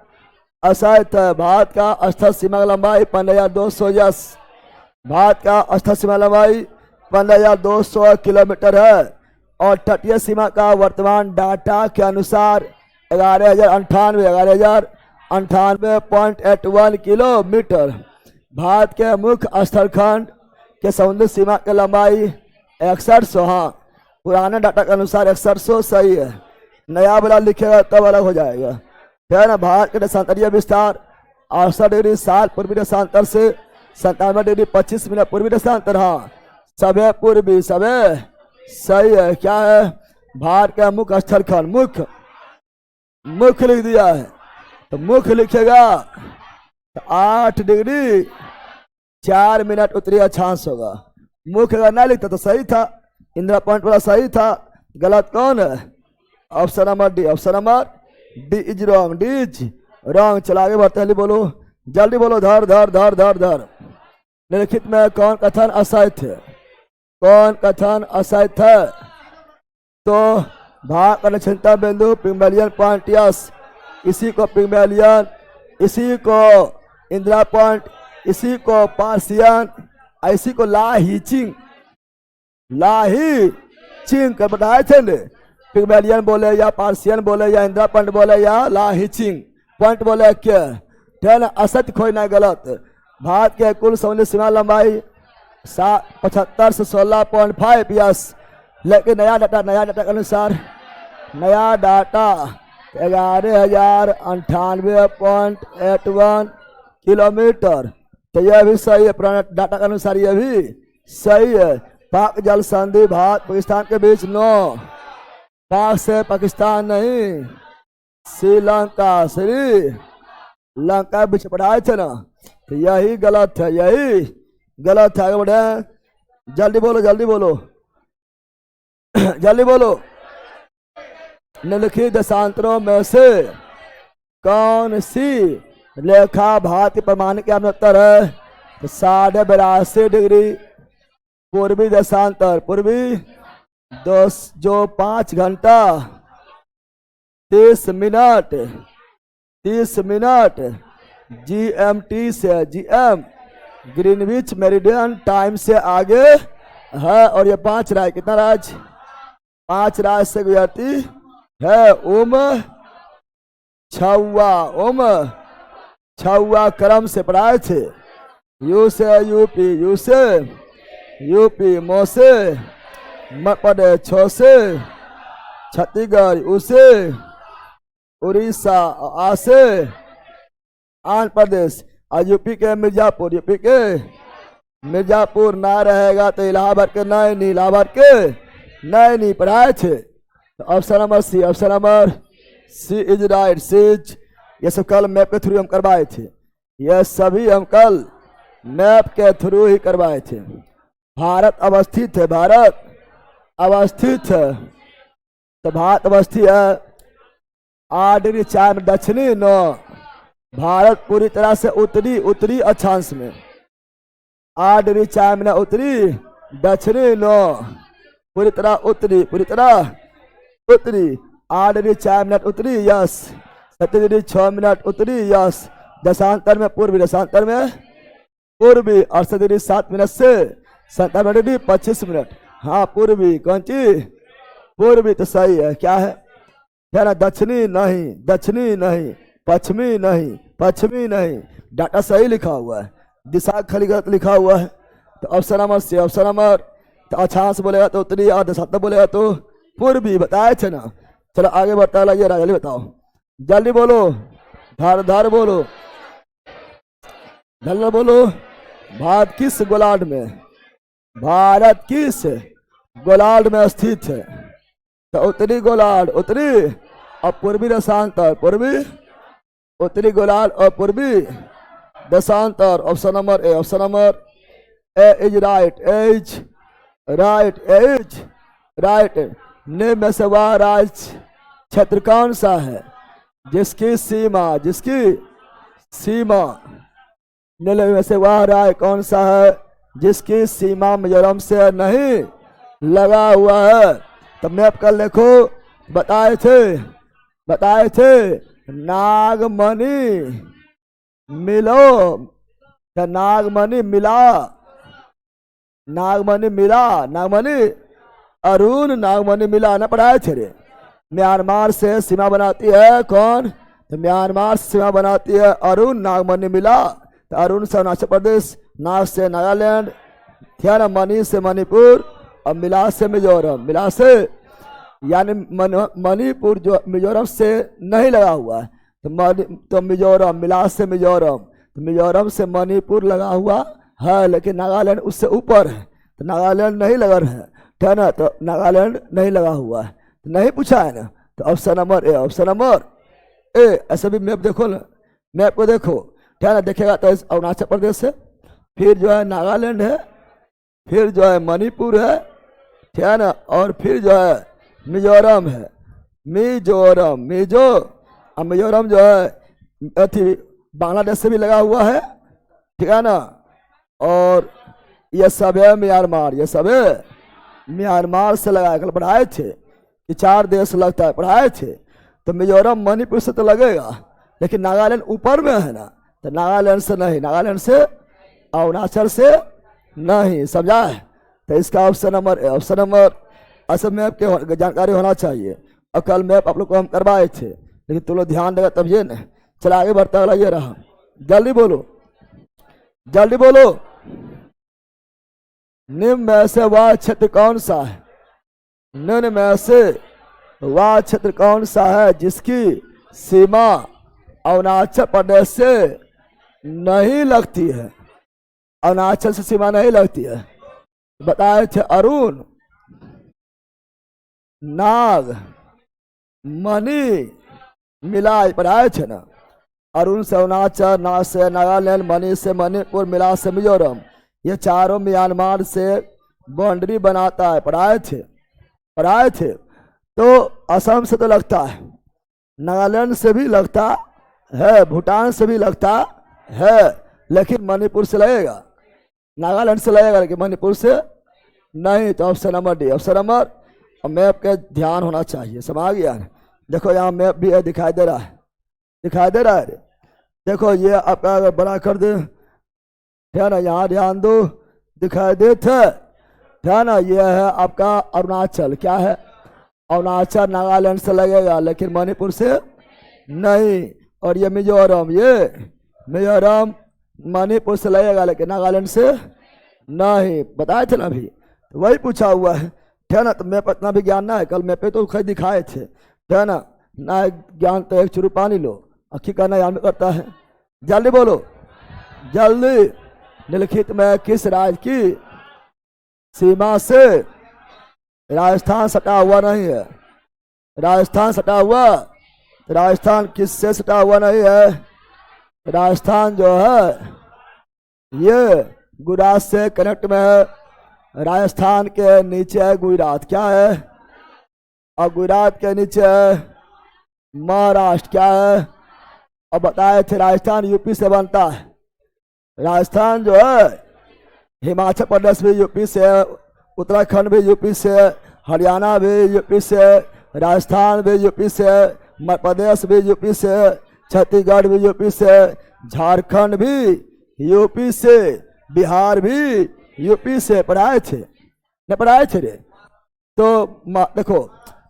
असत्य है? भारत का स्थल सीमा की लंबाई 15,200 यस, भारत का स्थल सीमा लंबाई 15,200 किलोमीटर है और तटीय सीमा का वर्तमान डाटा के अनुसार 11,098.81 किलोमीटर। भारत के मुख्य स्थलखंड के समुद्री सीमा की लंबाई 6100, हाँ पुराने डाटा के अनुसार 6100 सही है, नया वाला लिखेगा तब अलग हो जाएगा। है ना? भारत के देशांतरीय विस्तार 68 डिग्री 7 पूर्वी देशांतर से 97 डिग्री 25 मिनट पूर्वी देशांतर, हाँ सभी पूर्वी, सभी सही है। क्या है? भारत का मुख्य स्थलखंड, मुख्य मुख्य लिख दिया है तो मुख्य लिखेगा तो 8 डिग्री 4 मिनट उत्तरी अक्षांश होगा। मुख्य अगर ना लिखता तो सही था, इंदिरा पॉइंट वाला सही था, गलत कौन है? Option number D, option number D is wrong, D is wrong. चला आगे बढ़ते हैं, बोलो जल्दी बोलो, धर धर धर धर धर। निम्नलिखित में कौन कथन असत्य है? कौन कथन असत्य है? तो भारत का निश्चितम बिंदु पिग्मेलियन पॉइंट यस, इसी को पिग्मेलियन, इसी को इंदिरा पॉइंट, इसी को पार्सियन, इसी को लाहीचिंग, लाहीचिंग कर बताए थे ने। पिग्मेलियन बोले या पार्सियन बोले या इंदिरा पॉइंट बोले या लाहीचिंग पॉइंट बोले, क्या है ना? असत्य खोजना गलत। भारत के कुल समुद्री सीमा लंबाई 75 से 16.5 यस, लेकिन नया डाटा के अनुसार, नया डाटा 11,098.81 किलोमीटर, तो यह भी सही है, पुराना डाटा के अनुसार यह भी सही है। पाक जल संधि भारत पाकिस्तान के बीच 9, पाक से पाकिस्तान नहीं, श्रीलंका, श्रीलंका बीच पढ़ाए थे ना, तो यही गलत है, यही गलत है। आगे बढ़े, जल्दी बोलो जल्दी बोलो जल्दी बोलो। निम्नलिखित देशांतरों में से कौन सी लेखा भारतीय पैमाने के अनुसार है? तो 82.5 डिग्री पूर्वी देशांतर, पूर्वी जो 5 घंटा 30 मिनट GMT से, GM ग्रीनविच मेरिडियन टाइम से आगे है, और ये 5 राय, कितना राज? 5 राय से गुजरती है। छवा क्रम से पढ़ाए थे। यू से यूपी, यू से यूपी, मो से मध्य प्रदेश, छ से छत्तीसगढ़, यू से उड़ीसा, आ से आंध्र प्रदेश, और यूपी के मिर्जापुर, यूपी के मिर्जापुर ना रहेगा तो इलाहाबाद के नैनी, इलाहाबाद के नैनी पढ़ाए थे। तो option number C, option number C is right, C's. ये सब कल मैप के थ्रू हम करवाए थे, ये सभी हम कल मैप के थ्रू ही करवाए थे। भारत अवस्थित है, भारत अवस्थित है, तो भारत अवस्थित है 8 डिग्री 4 में दक्षिणी 9, भारत पूरी तरह से उत्तरी अक्षांश में, 8 डिग्री 4 मिनट उत्तरी, दक्षिणी 9, पूरी तरह उत्तरी, पूरी तरह उत्तरी, 8 डिग्री 4 मिनट उत्तरी यस, 7 डिग्री 6 मिनट उत्तरी यस, दशांतर में पूर्वी, दशांतर में पूर्वी, 68 डिग्री 7 मिनट से 97 डिग्री 25 मिनट, हाँ पूर्वी, कौन सी? पूर्वी, तो सही है। क्या है ना? दक्षिणी नहीं, दक्षिणी नहीं, पश्चिमी नहीं, पश्चिमी नहीं, डाटा सही लिखा हुआ है, दिशा खाली गलत लिखा हुआ है। तो option number C. Option number तो अक्षांश बोलेगा तो उत्तरी, अर्धशत बोलेगा तो पूर्वी, बताए थे ना। चलो आगे बता लाइए, जल्दी बताओ, जल्दी बोलो, धार धार बोलो, जल्दी बोलो। भारत किस गोलार्ध में, भारत किस गोलार्ध में स्थित है? तो उत्तरी गोलार्ध, उत्तरी और पूर्वी देशांतर, पूर्वी, उत्तरी गोलार्ध और पूर्वी देशांतर। Option number A. Option number A is right, A's right, A's right. निम्न में से वह राज्य क्षेत्र कौन सा है जिसकी सीमा, जिसकी सीमा, निम्न में से वह राज्य कौन सा है जिसकी सीमा मिजोरम से नहीं लगा हुआ है? तो मैप कर देखो, बताए थे नागमणि मिलो, नागमणि मिला, नागमणि मिला, नागमणि अरुण, नागमणि मिला ना पढ़ाए थे रे। म्यांमार से सीमा बनाती है कौन? तो म्यांमार से सीमा बनाती है अरुण, नागमणि मिला। तो अरुण से अरुणाचल प्रदेश, नाग से नागालैंड, थियाना मणि से मणिपुर और मिला से मिजोरम। मिला से यानी मणिपुर जो मिजोरम से नहीं लगा हुआ है, तो मिजोरम, मिला से मिजोरम, तो मिजोरम से मणिपुर लगा हुआ है, लेकिन नागालैंड उससे ऊपर है, तो नागालैंड नहीं लगा है, ठीक है ना। तो नागालैंड नहीं लगा हुआ है, तो नहीं पूछा है ना। तो option number A. Option number ए। ऐसे भी मैप देखो ना, मैप को देखो, ठीक है ना, देखेगा तो अरुणाचल प्रदेश है, फिर जो है नागालैंड है, फिर जो है मणिपुर है, ठीक है ना, और फिर जो है मिजोरम है, मिजोरम, मिजोरम जो है अथी बांग्लादेश से भी लगा हुआ है, ठीक है ना। और ये सब है म्यांमार, ये सब है म्यांमार से लगा, कल पढ़ाए थे कि 4 देश लगता है, पढ़ाए थे। तो मिजोरम मणिपुर से तो लगेगा, लेकिन नागालैंड ऊपर में है ना, तो नागालैंड से नहीं, नागालैंड से अरुणाचल से नहीं, समझा है। तो इसका option number A. Option number, असल मैप के जानकारी होना चाहिए, और कल मैप आप लोग को हम करवाए थे, लेकिन तुम लोग ध्यान देगा तब ये न। चला आगे बढ़ता हुआ ये रहा, जल्दी बोलो, जल्दी बोलो। निम्न में से वह क्षेत्र कौन सा है, निम्न में से वह क्षेत्र कौन सा है जिसकी सीमा अरुणाचल प्रदेश से नहीं लगती है? अरुणाचल से सीमा नहीं लगती है, बताए थे अरुण, नाग, मणि, मिला, पढ़ाए थे ना। अरुण से अरुणाचल, नाग से नागालैंड, मणि से मणिपुर, मिला से मिजोरम, ये चारों म्यांमार से बाउंड्री बनाता है, पढ़ाए थे, पढ़ाए थे। तो असम से तो लगता है, नागालैंड से भी लगता है, भूटान से भी लगता है, लेकिन मणिपुर से लगेगा, नागालैंड से लगेगा, लेकिन मणिपुर से नहीं। तो option number D. Option number, और मैप के ध्यान होना चाहिए, समझ गया। देखो यहाँ मैप भी है, दिखाई दे रहा है, दिखाई दे रहा है। देखो ये आपका अगर बड़ा कर दे, है ना, यहाँ ध्यान दो, दिखाई दे थे, है ना। ये है आपका अरुणाचल, क्या है, अरुणाचल नागालैंड से लगेगा, लेकिन मणिपुर से नहीं। और ये मिजोरम, ये मिजोरम मणिपुर से लगेगा, लेकिन नागालैंड से नहीं, बताए थे ना अभी, तो वही पूछा हुआ है, ठीक है ना। तो मैप इतना भी ज्ञान ना है, कल मैप पे तो खैर दिखाए थे, ठीक है ना। ना ज्ञान तो एक चुरू पानी लो, अखी का ना ज्ञान करता है। जल्दी बोलो, जल्दी। निम्नलिखित में किस राज्य की सीमा से राजस्थान सटा हुआ नहीं है? राजस्थान सटा हुआ, राजस्थान किससे सटा हुआ नहीं है? राजस्थान जो है ये गुजरात से कनेक्ट में है, राजस्थान के नीचे है गुजरात, क्या है, और गुजरात के नीचे है महाराष्ट्र, क्या है। और बताए थे राजस्थान यूपी से बनता है, राजस्थान जो है हिमाचल प्रदेश भी यूपी से, उत्तराखंड भी यूपी से, हरियाणा भी यूपी से, राजस्थान भी यूपी से, मध्य प्रदेश भी यूपी से, छत्तीसगढ़ भी यूपी से, झारखंड भी यूपी से, बिहार भी यूपी से, पढ़ाए थे न, पढ़ाए थे रे। तो देखो,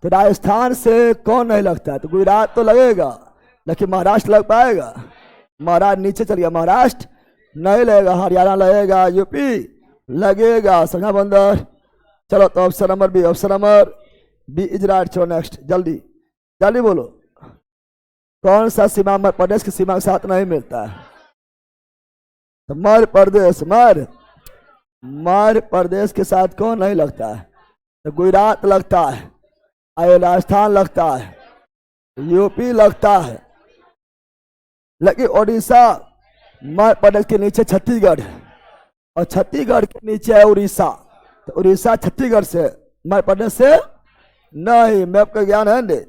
तो राजस्थान से कौन नहीं लगता है? तो गुजरात तो लगेगा, लेकिन महाराष्ट्र लग पाएगा? महाराष्ट्र नीचे चल गया, महाराष्ट्र नहीं लगेगा, हरियाणा लगेगा, यूपी लगेगा, समझा बंदर। चलो तो option number B, option number B is right. चलो नेक्स्ट, जल्दी जल्दी बोलो। कौन सा सीमा मध्य प्रदेश की सीमा के साथ नहीं मिलता है? तो मध्य प्रदेश, मध्य प्रदेश के साथ कौन नहीं लगता है? तो गुजरात लगता है, राजस्थान लगता है, यूपी लगता है, लेकिन उड़ीसा मध्य प्रदेश के नीचे छत्तीसगढ़ है, और छत्तीसगढ़ के नीचे है उड़ीसा। तो उड़ीसा छत्तीसगढ़ से, मध्य प्रदेश से नहीं। मैप का ज्ञान है नहीं,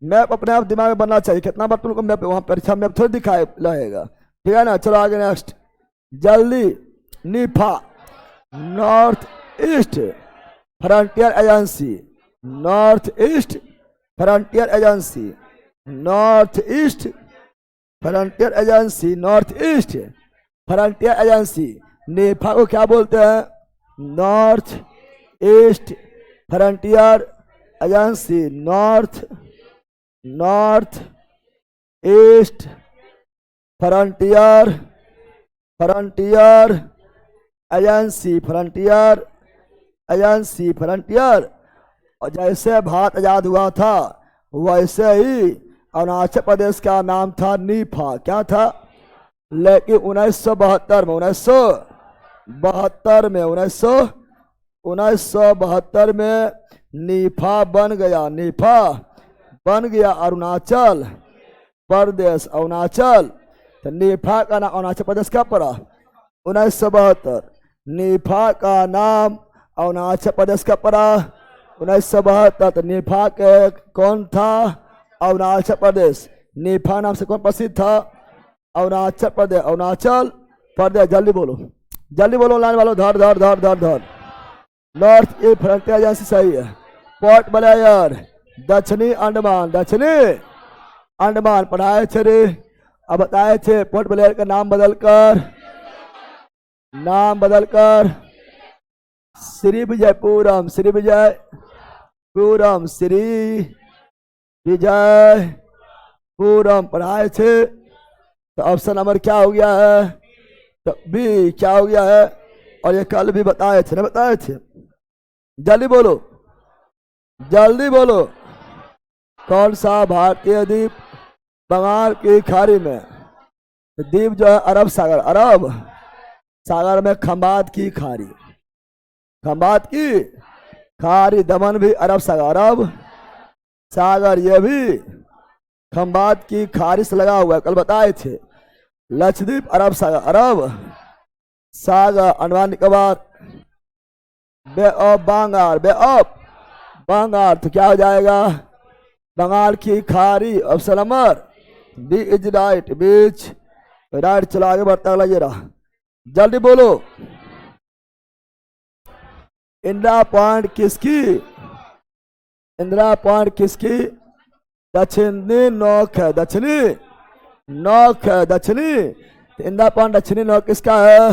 मैप अपने आप दिमाग में बनना चाहिए। कितना बार तुमको मैप, वहां परीक्षा मैप थोड़ी दिखाए रहेगा, ठीक है ना। चलो आगे नेक्स्ट, जल्दी। NEFA, north east frontier agency, north east frontier agency, north east frontier agency, north east frontier agency. NEFA को क्या बोलते हैं? North east frontier agency, north east frontier agency, frontier agency, frontier. और जैसे भारत आजाद हुआ था वैसे ही अरुणाचल प्रदेश का नाम था नीफा। क्या था? लेकिन 1972 में नीफा बन गया अरुणाचल प्रदेश, अरुणाचल। तो नीफा का नाम अरुणाचल प्रदेश का पड़ा 1972। नीफा का नाम अरुणाचल प्रदेश का पड़ा 1972। तो नीफा के कौन था? अरुणाचल प्रदेश। नीफा नाम से कौन प्रसिद्ध था? अरुणाचल प्रदेश, अरुणाचल प्रदेश। जल्दी बोलो लाइन वालों, धर। नॉर्थ ईस्ट फ्रंटियर एजेंसी सही है। पोर्ट ब्लेयर, दक्षिणी अंडमान पढ़ाए थे रे। अब बताए थे पोर्ट ब्लेयर का नाम बदलकर श्री विजयपुरम पढ़ाए थे। तो ऑप्शन नंबर क्या हो गया है? तो बी क्या हो गया है? और ये कल भी बताए थे ना, बताए थे। जल्दी बोलो कौन सा भारतीय द्वीप बंगाल की खाड़ी में, द्वीप जो है अरब सागर में खंबात की खाड़ी, दमन भी अरब सागर, ये भी खंबात की खाड़ी से लगा हुआ है, कल बताए थे। लक्षद्वीप अरब सागर, अंडमान निकोबार, बे ऑफ बंगाल। तो क्या हो जाएगा? बंगाल की खाड़ी। Option number B is right, B's right. चलो आगे बढ़ता लगे रहा, जल्दी बोलो। इंदिरा पॉइंट किसकी दक्षिणी नोक है? दक्षिणी। इंदिरा पॉइंट दक्षिणी नोक किसका है?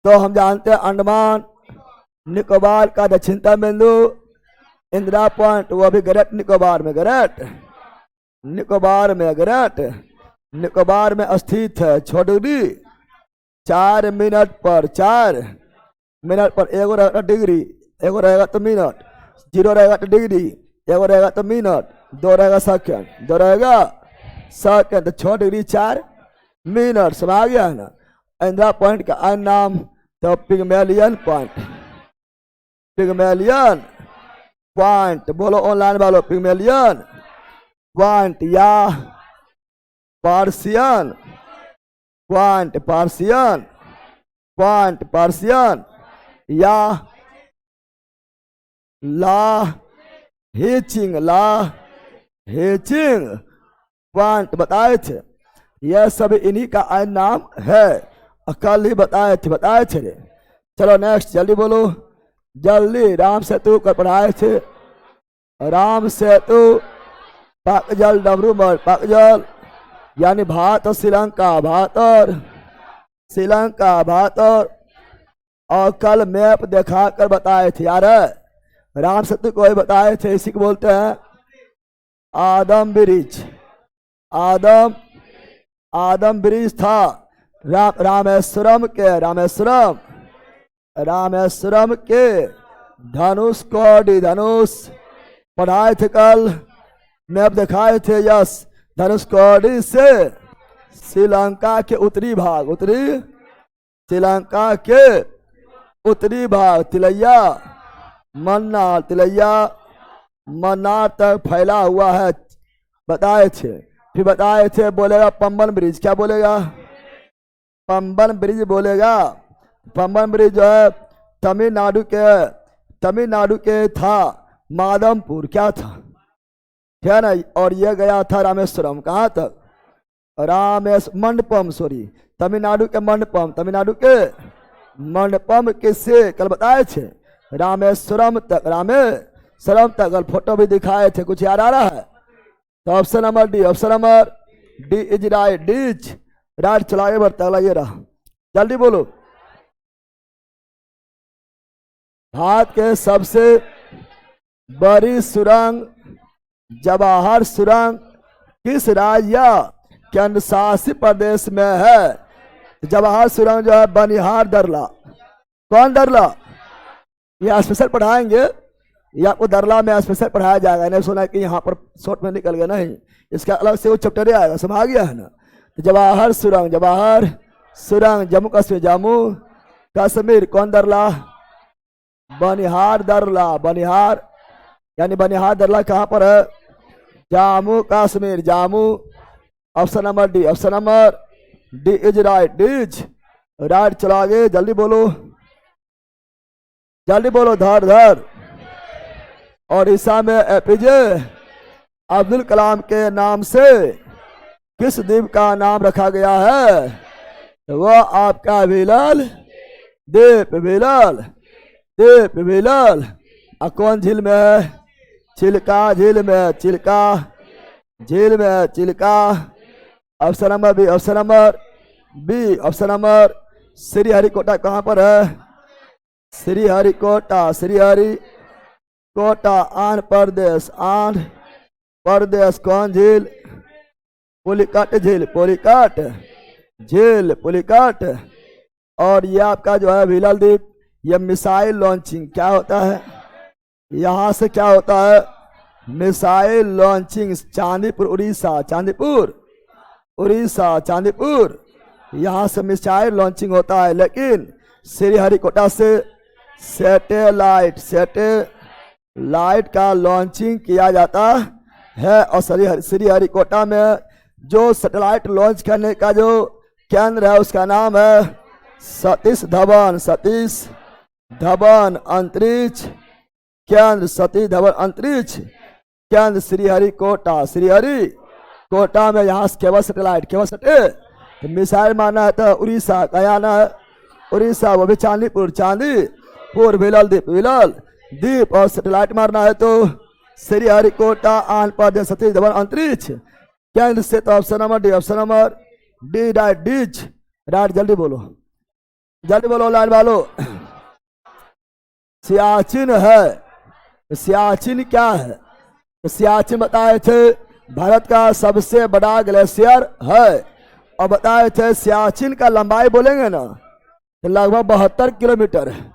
तो हम जानते हैं अंडमान निकोबार का दक्षिणतम बिंदु इंदिरा पॉइंट, वो भी ग्रेट निकोबार में स्थित है। छोटी 4 मिनट पर एगो रहेगा डिग्री, एगो रहेगा तो मिनट, 0 रहेगा तो डिग्री, एगो रहेगा तो मिनट, 2 रहेगा सेकंड, 2 रहेगा सेकंड। तो 6 डिग्री 4 मिनट। समझ आ गया है ना? इंदिरा पॉइंट का अन्य नाम तो पिग्मेलियन पॉइंट। बोलो ऑनलाइन वालों, पिग्मेलियन पॉइंट या पार्सियन पॉइंट या हेचिंग पॉइंट बताए थे। यह सब इन्हीं का अन्य नाम है, कल ही बताए थे रे। चलो नेक्स्ट, जल्दी बोलो, जल्दी। राम सेतु कर पढ़ाए थे। राम सेतु पाकजल डमरूमठ, पाकजल यानी भारत और श्रीलंका। और कल मैप दिखा कर बताए थे यार। राम सेतु को ही बताए थे, इसी को बोलते हैं आदम ब्रिज था रामेश्वरम रामेश्वरम के धनुष कोडी धनुष पढ़ाए थे कल, मैप दिखाए थे। यस, धनुष कोडी से श्रीलंका के उत्तरी भाग, उत्तरी श्रीलंका के उत्तरी भाग तिलैया मन्नार, तिलैया मन्नार तक फैला हुआ है बताए थे। फिर बताए थे बोलेगा पंबन ब्रिज, क्या बोलेगा? पंबन ब्रिज बोलेगा। पंबन ब्रिज जो है तमिलनाडु के था मादमपुर, क्या था, क्या ना, और ये गया था रामेश्वरम, कहाँ तक? मंडपम, सॉरी, तमिलनाडु के मंडपम, तमिलनाडु के मंडपम किससे कल बताए थे? रामेश्वरम तक, रामेश्वरम तक कल फोटो भी दिखाए थे। कुछ याद आ रहा है? तो option number D, option number D is right, D's right. चला आगे बढ़ता, अगला ये रहा, जल्दी बोलो। भारत के सबसे बड़ी सुरंग जवाहर सुरंग किस राज्य या केंद्र शासित प्रदेश में है? जवाहर सुरंग जो है बनिहार दरला। कौन दरला? ये स्पेशल पढ़ाएंगे, ये आपको दरला में स्पेशल पढ़ाया जाएगा। नहीं सुना कि यहाँ पर शॉर्ट में निकल गया, नहीं, इसका अलग से वो चैप्टर आएगा, समझ गया है ना? तो जवाहर सुरंग जम्मू कश्मीर, जम्मू कश्मीर। कौन दरला? बनिहार दरला, बनिहार यानी बनिहार दरला कहाँ पर है? Jammu Kashmir, Jammu. Option number D, option number D is right, D's right. चलो आगे, जल्दी बोलो, जल्दी बोलो, धर धर। और ईसा में एपीजे अब्दुल कलाम के नाम से किस द्वीप का नाम रखा गया है? वह आपका विलाल द्वीप, विलाल द्वीप, विलाल। कौन झील में है? चिल्का झील में, चिल्का झील में, Chilka. Option number B, option number B, option number Sriharikota कहाँ पर है? श्रीहरिकोटा, श्रीहरिकोटा आंध्र प्रदेश, आंध्र प्रदेश। कौन झील? पुलिकट झील, पुलिकट झील, पुलिकट। और ये आपका जो है विलाल द्वीप, ये मिसाइल लॉन्चिंग क्या होता है? यहाँ से क्या होता है? मिसाइल लॉन्चिंग, चांदीपुर उड़ीसा, चांदीपुर उड़ीसा, चांदीपुर, यहाँ से मिसाइल लॉन्चिंग होता है। लेकिन श्रीहरिकोटा से सैटेलाइट का लॉन्चिंग किया जाता है। और श्रीहरिकोटा में जो सैटेलाइट लॉन्च करने का जो केंद्र है उसका नाम है सतीश धवन अंतरिक्ष केंद्र, सतीश धवन अंतरिक्ष केंद्र श्रीहरिकोटा, श्रीहरिकोटा में। यहाँ से केवल सैटेलाइट, तो मिसाइल मारना है तो उड़ीसा का आना है, उड़ीसा, वो भी चांदीपुर विलाल द्वीप। और सैटेलाइट मारना है तो श्रीहरिकोटा आंध्र प्रदेश, सतीश धवन अंतरिक्ष केंद्र से। तो option number D, option number D right, D's right. जल्दी बोलो, जल्दी बोलो लाइन वालो। सियाचिन है, सियाचिन क्या है? सियाचिन बताए थे भारत का सबसे बड़ा ग्लेशियर है। और बताए थे सियाचिन का लंबाई बोलेंगे ना तो लगभग 72 किलोमीटर है।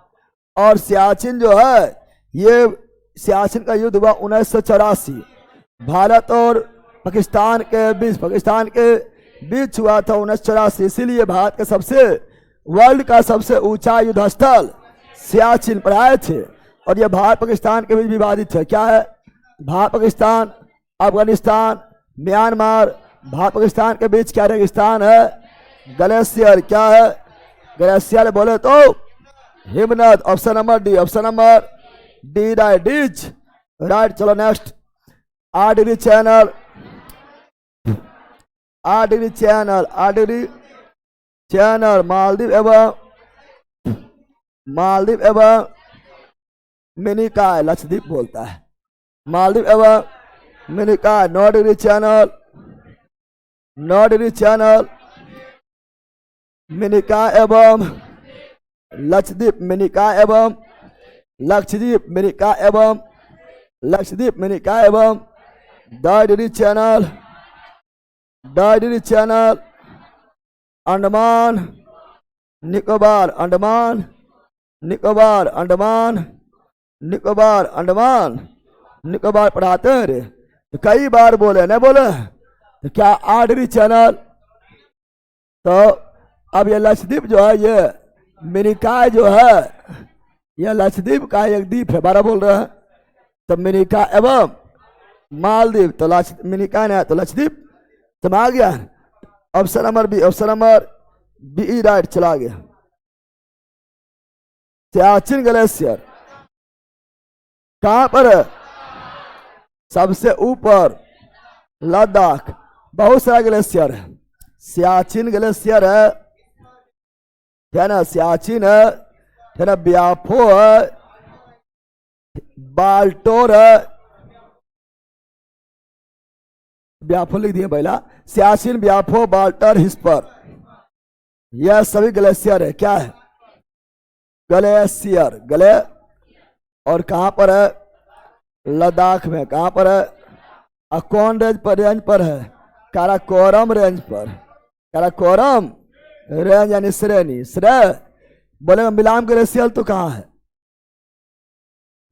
और सियाचिन जो है, ये सियाचिन का युद्ध हुआ 1984, भारत और पाकिस्तान के बीच हुआ था 1984। इसीलिए भारत के वर्ल्ड का सबसे ऊंचा युद्ध स्थल सियाचिन पर आए थे। और यह भारत पाकिस्तान के बीच विवादित है। क्या है? भारत पाकिस्तान, अफगानिस्तान, म्यांमार, भारत पाकिस्तान के बीच क्या रेगिस्तान है? ग्लेशियर। क्या है? ग्लेशियर बोले तो हिमनद। Option number D, option number D right, D's right. चलो नेक्स्ट, आरडीडी चैनल, मालदीव एवं मिनिकॉय, लक्षद्वीप बोलता है, मालदीव एवं मिनिकॉय। नॉर्डिडी चैनल, मिनिकॉय एवं लक्षद्वीप, मिनिकॉय एवं लक्षद्वीप, मिनिकॉय एवं लक्षद्वीप, मिनिकॉय एवं डायडी चैनल, अंडमान निकोबार, अंडमान निकोबार अंडमान, निकोबार अंडमान, निकोबार पढ़ाते हैं रे, तो कई बार बोले नहीं बोले, तो क्या आर्डरी चैनल। तो अब ये लक्षद्वीप जो है, ये मिनिकॉय जो है, यह लक्षद्वीप का एक द्वीप है, 12 बोल रहे हैं। तो मिनिकॉय एवं मालदीव, तो मिनिकॉय है तो लक्षद्वीप, तो आ गया। Option number B, option number B right चला गया। सियाचिन ग्लेशियर कहां पर है? सबसे ऊपर लद्दाख, बहुत सारा ग्लेशियर है। सियाचिन ग्लेशियर है ना, सियाचिन है ना, ब्याफो है, बाल्टोर है, ब्याफो लिख दिए पहला, सियाचिन, ब्याफो, बाल्टर, हिस्पर, यह सभी ग्लेशियर है। क्या है? ग्लेशियर, गले। और कहां पर है? लद्दाख में। कहां पर है? कौन रेंज पर है? काराकोरम रेंज पर। काराकोरम रेंज यानी श्रेणी, श्रेय बोले। मिलाम ग्लेशियर तो कहां है?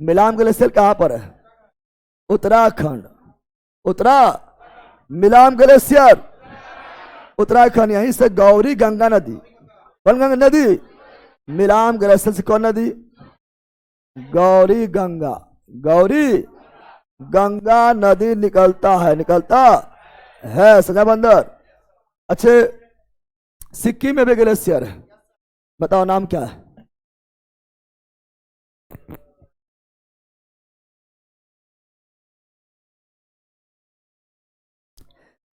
मिलाम ग्लेशियर कहां पर है? उत्तराखंड। मिलाम ग्लेशियर उत्तराखंड। यहीं से गौरी गंगा नदी, कौन गंगा नदी? मिलाम ग्लेशियर से कौन नदी? गौरी गंगा, गौरी गंगा नदी निकलता है संजय बंदर। अच्छे, सिक्किम में भी ग्लेशियर है, बताओ नाम क्या है?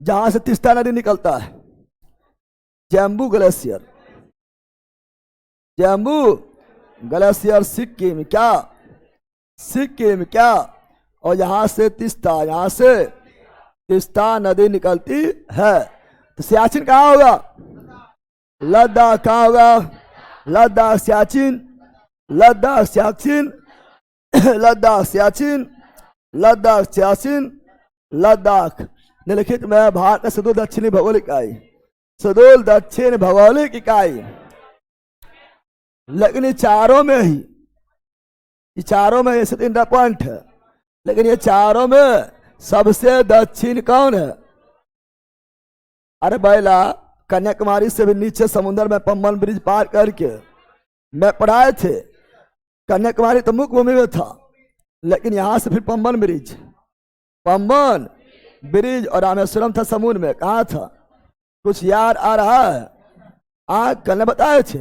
जहां से तीस्ता नदी निकलता है, जम्बू ग्लेशियर, जम्बू ग्लेशियर सिक्किम। क्या? सिक्किम। क्या? और यहां से तीस्ता नदी निकलती है। तो सियाचिन कहां होगा? लद्दाख। कहां होगा? लद्दाख, सियाचिन, लद्दाख, सियाचिन, लद्दाख, सियाचिन, लद्दाख, सियाचिन, लद्दाख। निम्नलिखित में भारत का सुदूर दक्षिणी भौगोलिक इकाई, सुदूर दक्षिण भौगोलिक इकाई, लेकिन ये चारों में ही, ऐसे 3 पॉइंट है, लेकिन ये चारों में सबसे दक्षिण कौन है? अरे बैला, कन्याकुमारी से भी नीचे समुद्र में पंबन ब्रिज पार करके मैं पढ़ाए थे। कन्याकुमारी तो मुख्य भूमि में था, लेकिन यहां से फिर पंबन ब्रिज और रामेश्वरम था समुद्र में। कहा था? कुछ याद आ रहा है? कल ने बताए थे।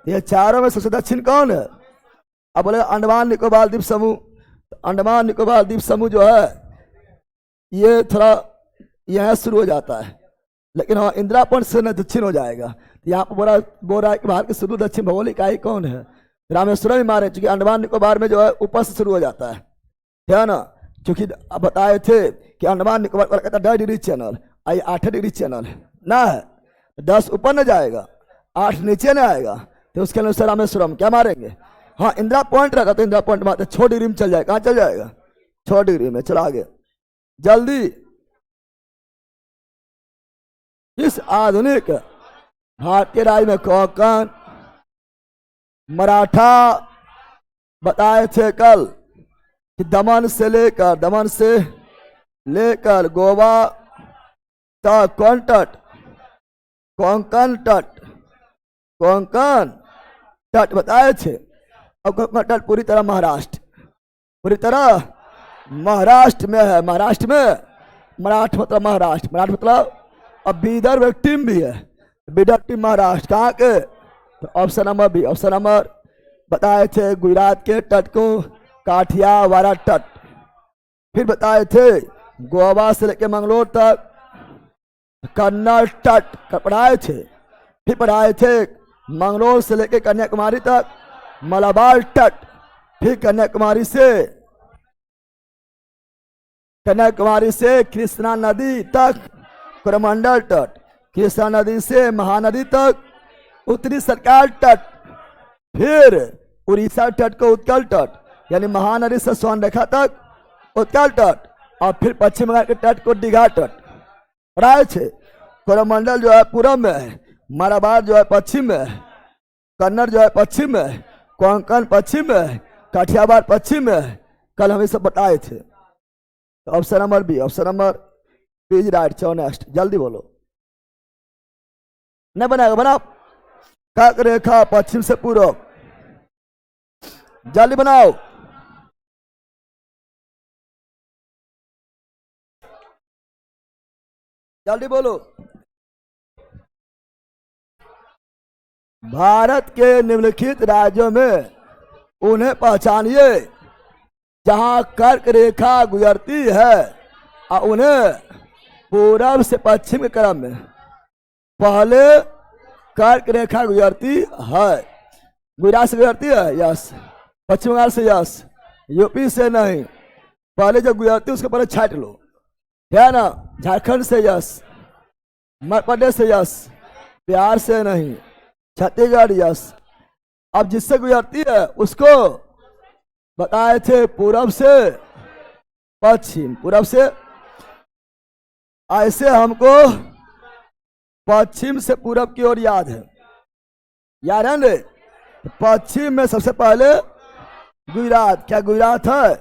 ये चारों में सबसे दक्षिण कौन है? अब बोले अंडमान निकोबार द्वीप समूह। अंडमान निकोबार द्वीप समूह जो है, ये थोड़ा यहां शुरू हो जाता है, लेकिन हाँ, इंदिरा पॉइंट से दक्षिण हो जाएगा। यहाँ पर बोल रहा है कि भारत की शुरू दक्षिण भौगोलिक इकाई कौन है? रामेश्वरम ही मारे, क्योंकि अंडमान निकोबार में जो है ऊपर से शुरू हो जाता है ना। क्योंकि अब बताए थे कि अंडमान निकोबार का 10 डिग्री चैनल, 8 डिग्री चैनल ना है, 10 ऊपर न जाएगा, 8 नीचे न आएगा, तो उसके अनुसार रामेश्वरम क्या मारेंगे? हाँ, इंदिरा पॉइंट रखा तो इंदिरा पॉइंट मारते 6 डिग्री में चल जाएगा। कहाँ चल जाएगा? 6 डिग्री में। चला आगे जल्दी। इस आधुनिक भारतीय राज्य में कोंकण, मराठा बताए थे कल कि दमन से लेकर गोवा तक कोंकण तट बताए थे। अब कोंकण तट पूरी तरह महाराष्ट्र में है। महाराष्ट्र में मराठ मतलब महाराष्ट्र, मराठ मतलब अब बीदर एक टीम भी है, बीदर टीम महाराष्ट्र। कहाँ के? तो option number B, option number बताए थे गुजरात के तट को काठियावाड़ तट। फिर बताए थे गोवा से लेकर मंगलोर तक कन्नड़ तट पढ़ाए थे। फिर पढ़ाए थे मंगलोर से लेकर कन्याकुमारी तक मलाबार तट। फिर कन्याकुमारी से कृष्णा नदी तक कोरमंडल तट, कृष्णा नदी से महानदी तक उत्तरी सरकार तट, फिर उड़ीसा तट को उत्कल तट यानी महानदी से स्वर्ण रेखा तक उत्कल तट, और फिर पश्चिम बंगाल के तट को दीघा तट पढ़ाए थे। कोरमंडल जो है पूर्व में है, मलाबार जो है पश्चिम में है, कन्नड़ जो है पश्चिम में है, कोंकण पश्चिम में है, काठियावाड़ पश्चिम में है। कल हम ये सब बताए थे। तो option number B, option number B is right. चलो नेक्स्ट, जल्दी बोलो। नहीं बनाएगा, बनाओ। कर्क रेखा पश्चिम से पूर्व, जल्दी बनाओ। जल्दी बोलो। भारत के निम्नलिखित राज्यों में उन्हें पहचानिए जहां कर्क रेखा गुजरती है और उन्हें पूर्व से पश्चिम के क्रम में पहले कर्क रेखा गुजरती है। गुजरात से गुजरती है, यस। पश्चिम बंगाल से, यस। यूपी से नहीं, पहले जो गुजरती है उसके पहले छाट लो, है ना। झारखंड से, यस। मध्य प्रदेश से, यस। बिहार से नहीं, छत्तीसगढ़, यस। अब जिससे गुजरती है उसको बताए थे पूरब से पश्चिम, पूरब से। ऐसे हमको पश्चिम से पूरब की ओर याद है, याद है ना। पश्चिम में सबसे पहले गुजरात, क्या गुजरात है?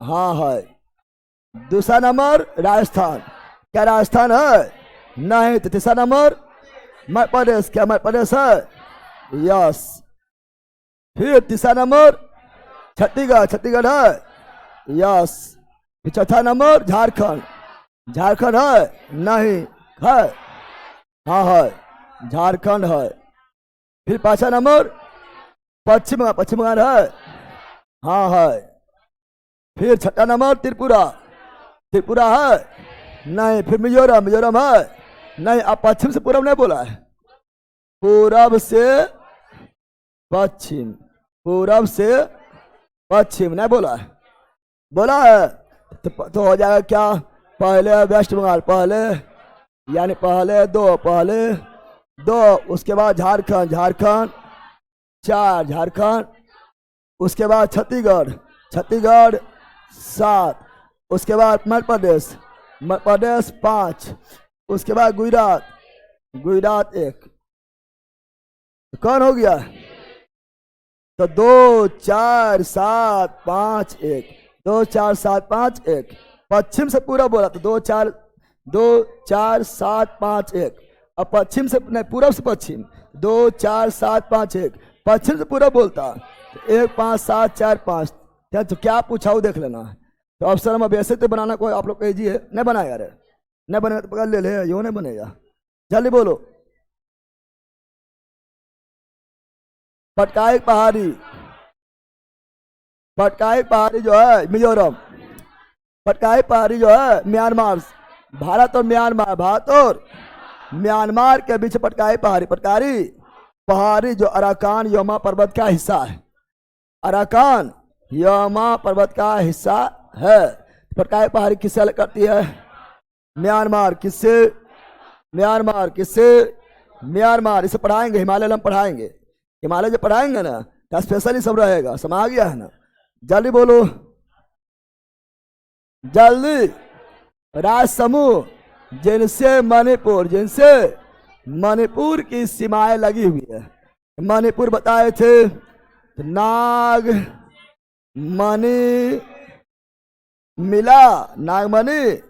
हाँ है। दूसरा नंबर राजस्थान, क्या राजस्थान है? नहीं। तो तीसरा नंबर मध्य प्रदेश, क्या मध्य प्रदेश है? यस। फिर तीसरा नंबर छत्तीसगढ़, छत्तीसगढ़ है, यस। फिर चौथा नंबर झारखंड, झारखंड है? नहीं। है? हाँ है, झारखंड है। फिर पांचवा नंबर पश्चिम बंगाल, पश्चिम बंगाल है? हाँ है। फिर छठा नंबर त्रिपुरा, त्रिपुरा है? नहीं। फिर मिजोरम, मिजोरम है? नहीं। अब पश्चिम से पूरब नहीं बोला है, पूरब से पश्चिम, पूरब से पश्चिम नहीं बोला है, बोला है। तो हो जाएगा क्या? पहले वेस्ट बंगाल, पहले यानी पहले दो, उसके बाद झारखंड, झारखंड 4, झारखंड। उसके बाद छत्तीसगढ़, छत्तीसगढ़ 7। उसके बाद मध्य प्रदेश, मध्य प्रदेश 5। उसके बाद गुजरात, गुजरात 1। कौन हो गया? तो 2 4 7 5 1, 2 4 7 5 1। पश्चिम से पूरा बोला तो 2 4 7 5 1। अब पश्चिम से नहीं, पूरब से पश्चिम 2 4 7 5 1। पश्चिम से पूरा बोलता 1 5 7 4 5। तो क्या पूछा वो देख लेना। तो ऑप्शन में वैसे तो बनाना कोई आप लोग कहिए, नहीं बनाएगा रे, नहीं बनेगा तो पकड़ ले, यो नहीं बनेगा। जल्दी बोलो। पटकाई पहाड़ी, पटकाई पहाड़ी जो है मिजोरम, पटकाई पहाड़ी जो है म्यांमार, भारत और म्यांमार, भारत और म्यांमार के बीच पटकाई पहाड़ी, पटकारी पहाड़ी जो अराकान योमा पर्वत का हिस्सा है, अराकान योमा पर्वत का हिस्सा है। पटकाई पहाड़ी किससे अलग करती है? म्यांमार, किससे? म्यांमार, किससे? म्यांमार। इसे पढ़ाएंगे, हिमालय हम पढ़ाएंगे, हिमालय जो पढ़ाएंगे ना तो स्पेशली सब रहेगा, समझ आ गया है ना। जल्दी बोलो, जल्दी। राज समूह जिनसे मणिपुर, जिनसे मणिपुर की सीमाएं लगी हुई है। मणिपुर बताए थे तो नाग मणि मिला, नागमणि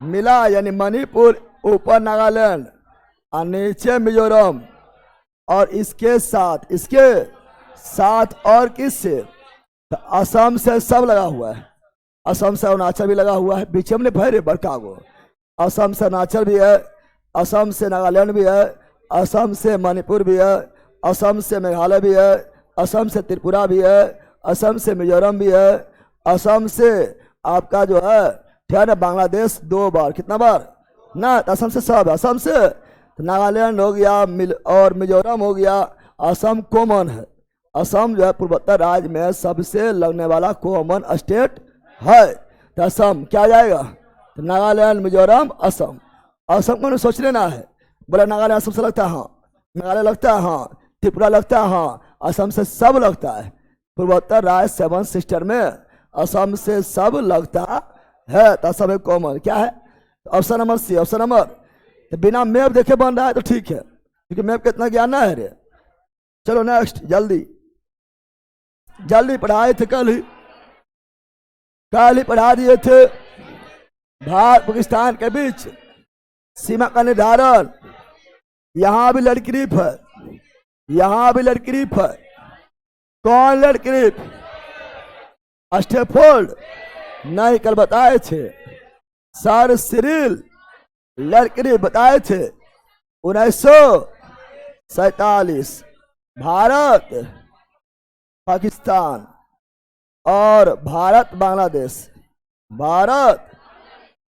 मिला यानी मणिपुर, ऊपर नागालैंड और नीचे मिजोरम। और इसके साथ और किससे? तो असम से सब लगा हुआ है, असम से अरुणाचल भी लगा हुआ है, बीच में भरे बड़का गो। असम से अरुणाचल भी है, असम से नागालैंड भी है, असम से मणिपुर भी है, असम से मेघालय भी है, असम से त्रिपुरा भी है, असम से मिजोरम भी है, असम से आपका जो है ना बांग्लादेश 2 बार, कितना बार ना, असम से सब, असम से नागालैंड हो गया और मिजोरम हो गया। असम कॉमन है, असम जो है पूर्वोत्तर राज्य में सबसे लगने वाला कॉमन स्टेट है। तो असम क्या जाएगा? तो नागालैंड, मिजोरम, असम। असम को सोच लेना है, बोला नागालैंड असम से लगता है, हाँ। मेघालय लगता है, हाँ। त्रिपुरा लगता है, हाँ। असम से सब लगता है, पूर्वोत्तर राज्य 7 सिस्टर में असम से सब लगता है। तो असम एक कॉमन क्या है? Option number C, option number. तो बिना मैप देखे बन रहा है तो ठीक है, क्योंकि मैप कितना ज्ञान है रे। चलो नेक्स्ट, जल्दी। जल्दी पढ़ाए थे, कल ही पढ़ा दिए थे। भारत पाकिस्तान के बीच सीमा का निर्धारण, यहां भी लड़कीरीफ है, यहां भी लड़कीरीफ है। कौन लड़कीरीफ? स्टेफोर्ड नहीं, कल बताए थे। सर सिरिल लड़कीरीफ बताए थे 1947। भारत पाकिस्तान और भारत बांग्लादेश, भारत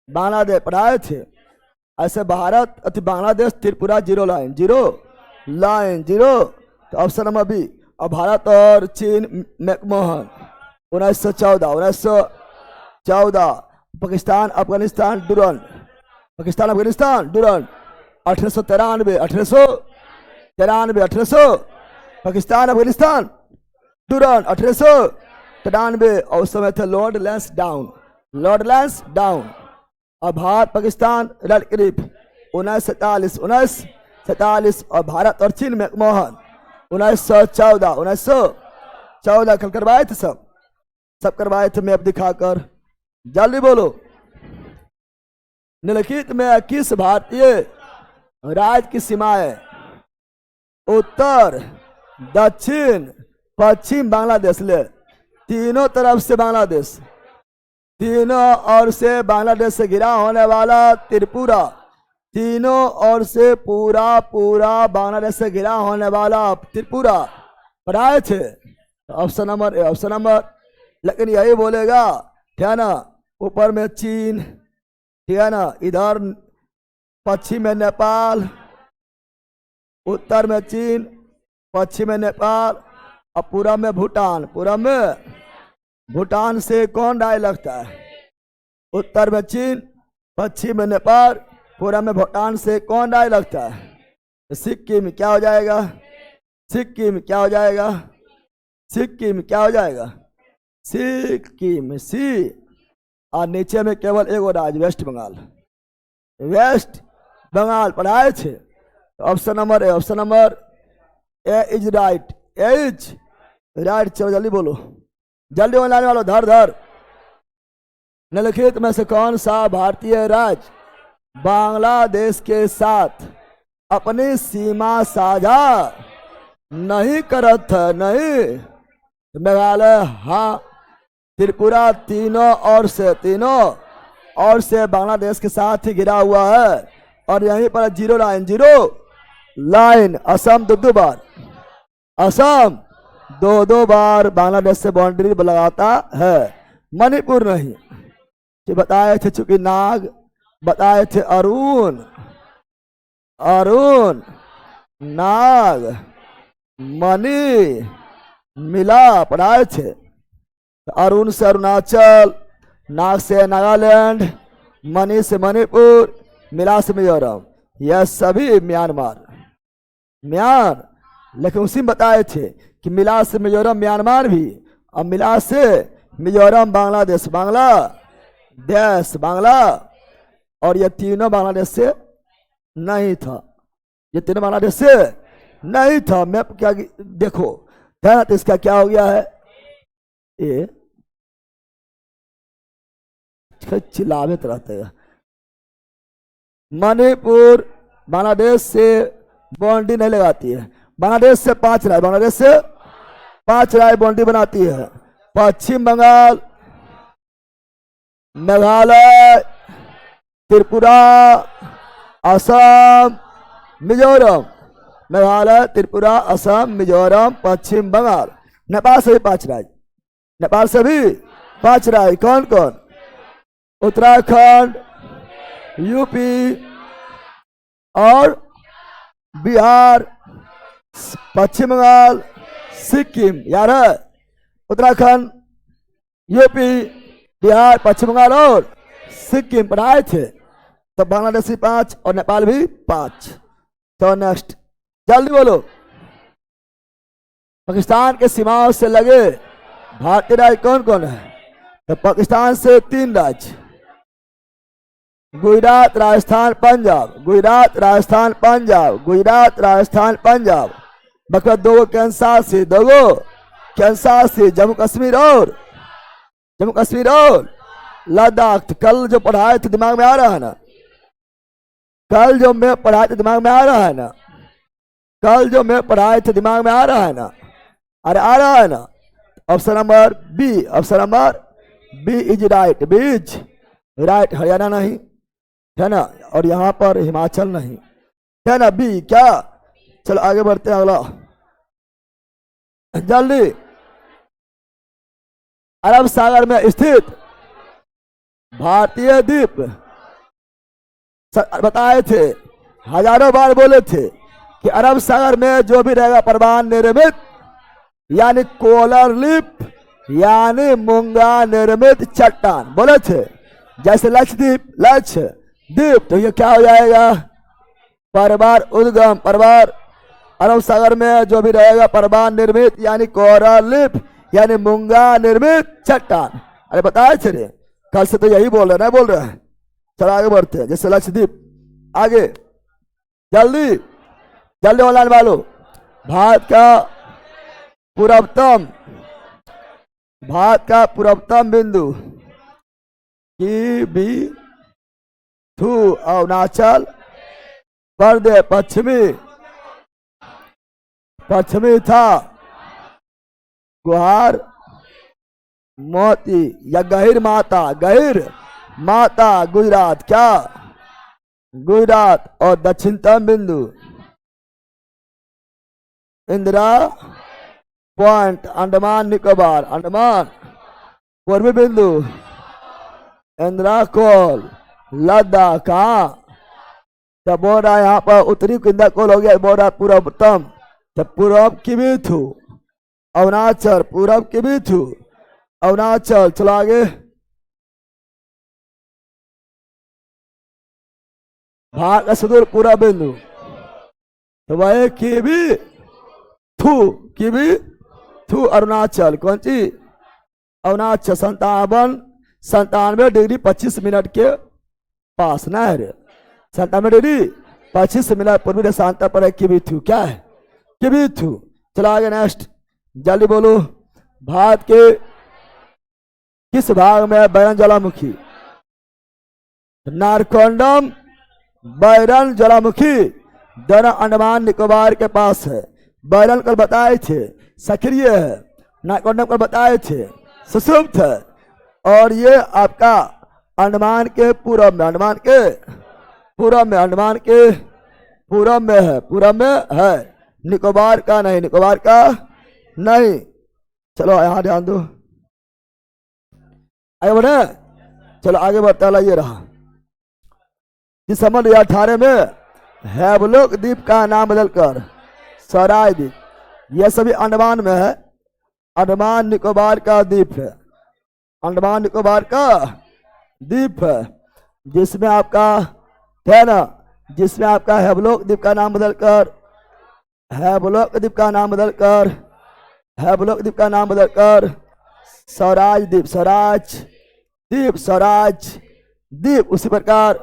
बांग्लादेश पढ़ाए थे। ऐसे भारत अति बांग्लादेश त्रिपुरा जीरो लाइन, तो ऑप्शन नंबर बी। और भारत और चीन मैकमोहन 1914। पाकिस्तान अफगानिस्तान डुरन, पाकिस्तान अफगानिस्तान डुरन 1893। पाकिस्तान अफगानिस्तान डुरन 1893। और उस समय थे लॉर्ड लैंसडाउन। और भारत पाकिस्तान लड़कीरीफ 1947। और भारत और चीन मैकमोहन 1914। कल करवाए थे, सब करवाए थे मैप दिखाकर। जल्दी बोलो। निम्नलिखित में किस भारतीय राज्य की सीमाएं उत्तर, दक्षिण, पश्चिम बांग्लादेश ले, तीनों तरफ से बांग्लादेश, तीनों ओर से बांग्लादेश से घिरा होने वाला त्रिपुरा, तीनों ओर से पूरा बांग्लादेश से घिरा होने वाला त्रिपुरा पढ़ाए थे। ऑप्शन नंबर, लेकिन यही बोलेगा, ठीक है ना। ऊपर में चीन, ठीक है ना, इधर पश्चिम में नेपाल, उत्तर में चीन, पश्चिम में नेपाल और पूरब में भूटान। भूटान से कौन डाय लगता है? उत्तर में चीन, पश्चिम में नेपाल, पूरब में भूटान से कौन डाय लगता है? सिक्किम क्या हो जाएगा? सिक्किम सी। और नीचे में केवल एक राज्य वेस्ट बंगाल पढ़ाए थे। Option number A is right. चलो जल्दी बोलो, जल्दी ऑनलाइन वालों, धर। निम्नलिखित में से कौन सा भारतीय राज्य बांग्लादेश के साथ अपनी सीमा साझा नहीं करत है? नहीं। मेघालय हाँ, त्रिपुरा तीनों ओर से बांग्लादेश के साथ ही घिरा हुआ है। और यहीं पर जीरो लाइन। असम दो बार बांग्लादेश से बाउंड्री लगाता है। मणिपुर नहीं। कि बताए थे, चूंकि नाग बताए थे, अरुण नाग मणि मिला पढ़ाए थे। अरुण से अरुणाचल, नाग से नागालैंड, मणि से मणिपुर, मिला से मिजोरम, यह सभी म्यांमार। लेकिन उसी में बताए थे कि मिला से मिजोरम म्यांमार भी, और मिला से मिजोरम बांग्लादेश, और ये तीनों बांग्लादेश से नहीं था। मैप क्या देखो, तो इसका क्या हो गया है? ये चिल्लावित रहते हैं। मणिपुर बांग्लादेश से बाउंड्री नहीं लगाती है। बांग्लादेश से 5 राज्य बाउंड्री बनाती है। पश्चिम बंगाल, मेघालय, त्रिपुरा, असम, मिजोरम। मेघालय, त्रिपुरा, असम, मिजोरम, पश्चिम बंगाल। नेपाल से भी 5 राज्य। कौन? उत्तराखंड, यूपी और बिहार, पश्चिम बंगाल, सिक्किम। यार उत्तराखंड, यूपी, बिहार, पश्चिम बंगाल और सिक्किम पढ़ाए थे। तो बांग्लादेश भी 5 और नेपाल भी 5। तो नेक्स्ट जल्दी बोलो। पाकिस्तान के सीमाओं से लगे भारतीय राज्य कौन कौन है? तो पाकिस्तान से 3 राज्य, गुजरात, राजस्थान, पंजाब। बकरा 2 कैंसा से 2 कैंसास से जम्मू कश्मीर और लद्दाख। तो कल जो पढ़ाए थे दिमाग में आ रहा है ना, कल जो मैं पढ़ाए थे दिमाग में आ रहा है ना, कल जो मैं पढ़ाए थे दिमाग में आ रहा है ना, अरे आ रहा है ना। Option number B, option number B is right, B is right. Haryana नहीं है ना, और यहाँ पर हिमाचल नहीं है ना, बी क्या। चलो आगे बढ़ते हैं अगला जल्दी। अरब सागर में स्थित भारतीय द्वीप, बताए थे, हजारों बार बोले थे कि अरब सागर में जो भी रहेगा परमाणु निर्मित यानी कोलर लिप यानी मूंगा निर्मित चट्टान, बोले थे। जैसे लक्षद्वीप, तो ये क्या हो जाएगा, परमाणु उद्गम, परमाणु। अरब सागर में जो भी रहेगा परमाणु निर्मित यानी कोलर लिप यानी मूंगा निर्मित चट्टान। अरे बताए थे रे, कल से तो यही बोल रहे, नहीं बोल रहे हैं। चलो आगे बढ़ते हैं। जैसे लक्षद्वीप, आगे जल्दी जल्दी ऑनलाइन वालों। भारत का पूर्वतम बिंदु की भी थू अरुणाचल प्रदेश, पश्चिमी था गुहार मोती या गहिर माता गुजरात, क्या गुजरात। और दक्षिणतम बिंदु इंदिरा पॉइंट अंडमान निकोबार, अंडमान। पूर्वी बिंदु इंदिरा कोल लद्दाख। कहाँ जब बोल रहा है यहाँ पर उत्तरी इंदिरा कोल हो गया, बोल रहा है पूर्वतम, जब पूर्व की भी थू अरुणाचल, पूरब की भी थू अरुणाचल। चलो आगे। भारत का सुदूर पूरा बिंदु, तो वह की भी थू अरुणाचल, कौन सी अरुणाचल। 97 डिग्री 25 मिनट के पास ना है, 97 डिग्री 25 मिनट पूर्वी देशांतर पर है की भी थू, क्या है की भी थू। चलो आगे नेक्स्ट जल्दी बोलो। भारत के किस भाग में बैरन ज्वालामुखी, नारकोंडम बैरन ज्वालामुखी दोनों अंडमान निकोबार के पास है। बैरन कल बताए थे सक्रिय है, नारकोंडम कल बताए थे सुषुप्त है। और ये आपका अंडमान के पूरब में, अंडमान के पूरब में है, निकोबार का नहीं। चलो यहाँ ध्यान दो, आगे बढ़े। चलो आगे बढ़ता ये रहा। दिसंबर 2018 में हैवलॉक द्वीप का नाम बदलकर स्वराज द्वीप, यह सभी अंडमान में है, अंडमान निकोबार का द्वीप है, अंडमान निकोबार का द्वीप है, जिसमें आपका है ना, जिसमें आपका हैवलॉक द्वीप का नाम बदलकर स्वराज द्वीप, उसी प्रकार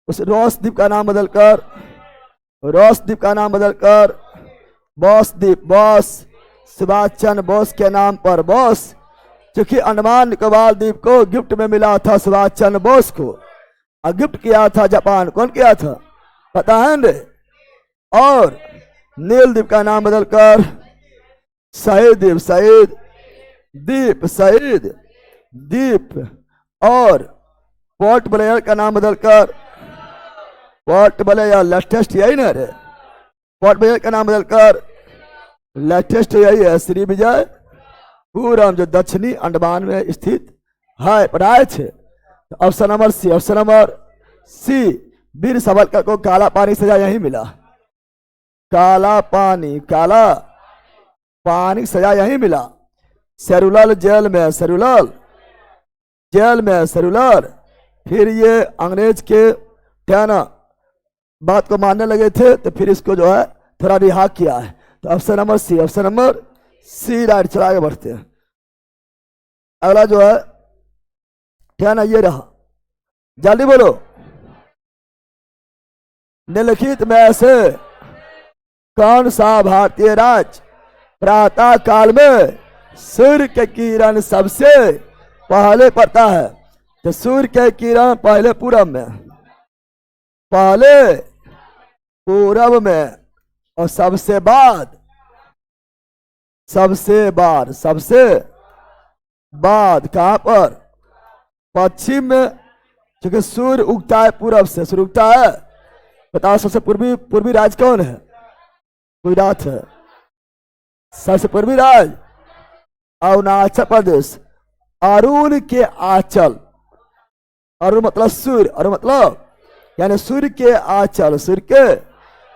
उस रोस द्वीप का नाम बदलकर बॉस द्वीप, बॉस सुभाष चंद्र बोस के नाम पर, बॉस, क्योंकि अंडमान निकोबार द्वीप को गिफ्ट में मिला था सुभाष चंद्र बोस को, और गिफ्ट किया था जापान, कौन किया था पता है ना। और नील द्वीप का नाम बदलकर शहीद द्वीप, और पोर्ट ब्लेयर का नाम बदलकर पोर्ट ब्लेयर, लेटेस्ट यही ना रे, पोर्ट ब्लेयर का नाम बदलकर लेटेस्ट यही है, श्रीविजयपुरम, जो दक्षिणी अंडमान में स्थित है। पढ़ाए थे। ऑप्शन नंबर सी, वीर सावरकर को काला पानी सजा यही मिला, काला पानी सजा यही मिला। सेलुलर जेल में, फिर ये अंग्रेज के क्या बात को मानने लगे थे, तो फिर इसको जो है थोड़ा रिहा किया है। तो ऑप्शन नंबर सी राइट। चला आगे बढ़ते हैं। अगला जो है क्या ये रहा, जल्दी बोलो। निम्नलिखित में से कौन सा भारतीय राज्य प्रातः काल में सूर्य के किरण सबसे पहले पड़ता है। तो सूर्य के किरण पहले पूरब में, पहले पूरब में, और सबसे बाद, सबसे बाद कहां पर? पश्चिम में। क्योंकि सूर्य उगता है पूरब से, सूर्य उगता है। बताओ सबसे पूर्वी राज्य कौन है? गुजरात है। सबसे पूर्वी राज्य अरुणाचल प्रदेश। अरुण के आंचल, अरुण मतलब सूर्य, अरुण मतलब यानी सूर्य के आंचल, सूर्य के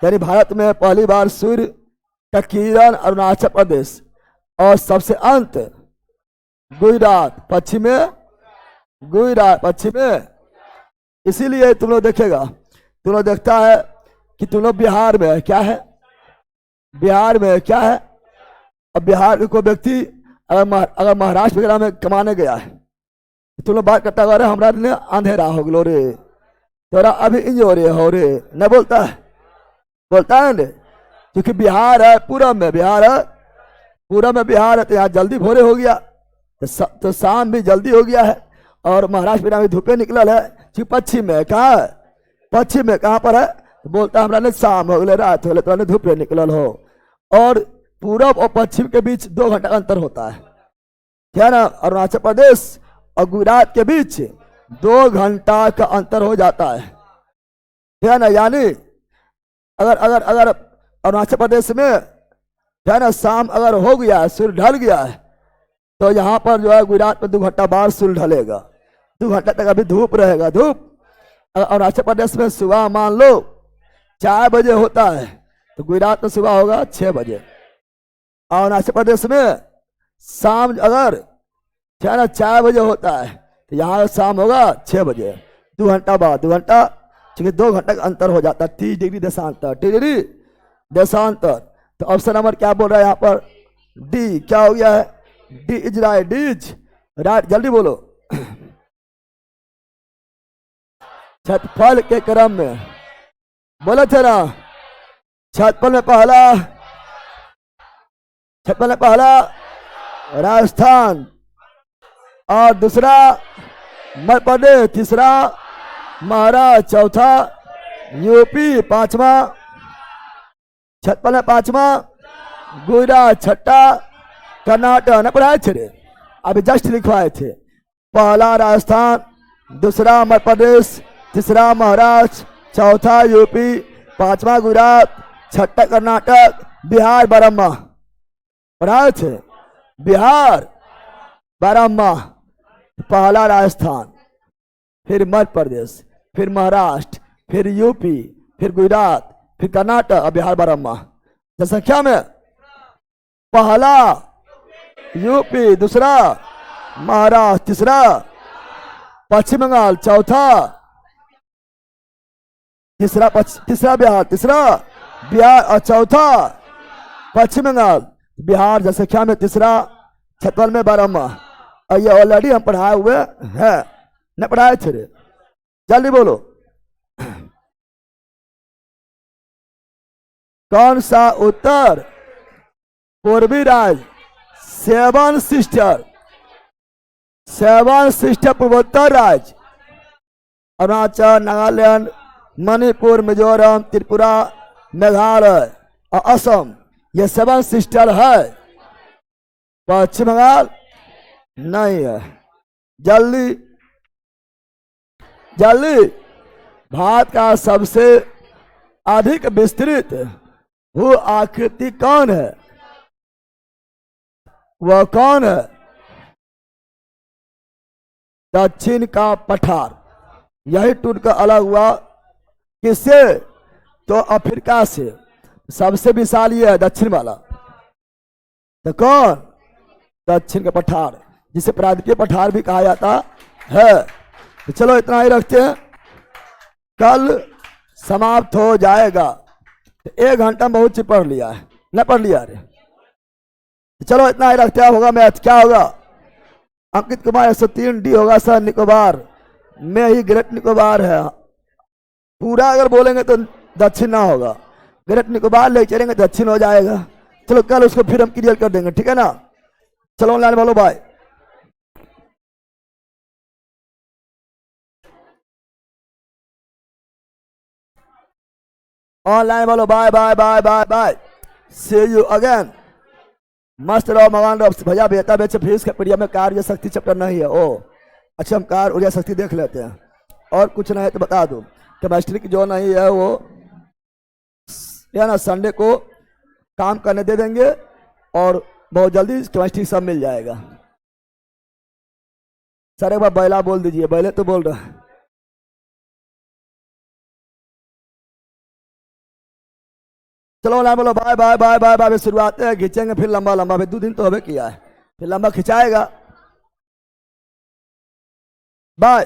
यानी भारत में पहली बार सूर्य का किरण अरुणाचल प्रदेश, और सबसे अंत गुजरात, पश्चिम में, गुजरात पश्चिम में। इसीलिए तुम लोग देखेगा, तुम लोग देखता है कि तुम लोग बिहार में है, क्या है? बिहार में क्या है? अब बिहार के कोई व्यक्ति अगर महाराष्ट्र वगैरह में कमाने गया है, तुम लोग बात करता है हमारा ने अंधेरा हो गलो रे, तोरा अभी इंजोरे हो रे, न बोलता है? बोलता है ना, क्योंकि बिहार है पूरब में, बिहार है पूरब में, बिहार है तो यहाँ जल्दी भोरे हो गया, तो शाम भी जल्दी हो गया है। और महाराष्ट्र में धूपे निकल है, क्योंकि पश्चिम में, कहाँ है? पश्चिम में। कहाँ पर है? तो बोलता है हमरा ने शाम हो गए, रात हो गए, तो धूपे निकल हो। और पूरब और पश्चिम के बीच 2 घंटा का अंतर होता है, क्या ना? अरुणाचल प्रदेश और गुजरात के बीच 2 घंटा का अंतर हो जाता है, क्या ना? यानी अगर अगर अगर अरुणाचल प्रदेश में क्या ना शाम अगर हो गया है, सूर्य ढल गया है, तो यहाँ पर जो है गुजरात में 2 घंटा बाद सूर्य ढलेगा, 2 घंटा तक अभी धूप रहेगा। धूप अरुणाचल प्रदेश में सुबह मान लो 4 बजे होता है, तो गुजरात में सुबह होगा 6 बजे। अरुणाचल प्रदेश में शाम अगर क्या ना 4 बजे होता है, तो यहाँ शाम होगा 6 बजे, 2 घंटा बाद, 2 घंटा, क्योंकि 2 घंटा का अंतर हो जाता है, 30 डिग्री देशांतर, 30 डिग्री देशांतर। तो ऑप्शन नंबर क्या बोल रहा है यहाँ पर? डी। क्या हो गया है? D is right, D is right. जल्दी बोलो। छठफल के क्रम में बोला थे ना, छठफल में पहला, छठफल में पहला राजस्थान, और दूसरा मध्य प्रदेश, तीसरा महाराष्ट्र, चौथा यूपी, 5वां छठफल में 5वां गुजरात, छठा कर्नाटक। न पढ़ाए थे अभी जस्ट लिखवाए थे। पहला राजस्थान, दूसरा मध्य प्रदेश, तीसरा महाराष्ट्र, चौथा यूपी, 5वां गुजरात, छठा कर्नाटक, बिहार, बारहमा। पढ़ाए थे बिहार, बारहमा। पहला राजस्थान, फिर मध्य प्रदेश, फिर महाराष्ट्र, फिर यूपी, फिर गुजरात, फिर कर्नाटक और बिहार, बारहमा। जनसंख्या में पहला यूपी, दूसरा महाराष्ट्र, तीसरा पश्चिम बंगाल, चौथा तीसरा बिहार, तीसरा बिहार और चौथा पश्चिम बंगाल। बिहार जनसंख्या में तीसरा, छठफल में 12वां। और ये ऑलरेडी हम पढ़ाए हुए हैं, न पढ़ाए थे? जल्दी बोलो। कौन सा उत्तर पूर्वी राज्य सेवन सिस्टर पूर्वोत्तर राज्य अरुणाचल, नागालैंड, मणिपुर, मिजोरम, त्रिपुरा, मेघालय और असम, ये 7 सिस्टर है। पश्चिम बंगाल नहीं है। जल्दी जल्दी। भारत का सबसे अधिक विस्तृत भू आकृति कौन है? वह कौन है? दक्षिण का पठार। यही टूटकर अलग हुआ किससे? तो अफ्रीका से। सबसे विशाल ये है दक्षिण वाला। तो कौन? दक्षिण का पठार, जिसे प्रायद्वीपीय पठार भी कहा जाता है। तो चलो इतना ही रखते हैं, कल समाप्त हो जाएगा। तो 1 घंटा में बहुत चीज पढ़ लिया है, न पढ़ लिया रे? चलो इतना ही रखते हैं। होगा मैथ, क्या होगा? अंकित कुमार 103, डी होगा सर निकोबार में ही ग्रेट निकोबार है। पूरा अगर बोलेंगे तो दक्षिण ना होगा, ग्रेट निकोबार ले चलेंगे दक्षिण हो जाएगा। चलो कल उसको फिर हम क्लियर कर देंगे, ठीक है ना। चलो ऑनलाइन वालों बाय। ऑनलाइन वालों bye bye bye bye bye, see you again. मस्त रहो मगन रहो भैया। बेहतर बेचे फीस के पीरियड में कार्य शक्ति चैप्टर नहीं है। ओ अच्छा, हम कार ऊर्जा शक्ति देख लेते हैं, और कुछ नहीं है तो बता दो। केमिस्ट्री की जो नहीं है वो या ना संडे को काम करने दे देंगे, और बहुत जल्दी केमिस्ट्री सब मिल जाएगा। सर एक बार बैला बोल दीजिए, बैले तो बोल रहे हैं। चलो ना बोलो bye bye bye bye bye. शुरुआत है खींचेंगे, फिर लंबा लंबा, 2 दिन तो हमें किया है, फिर लंबा खिंचाएगा। बाय।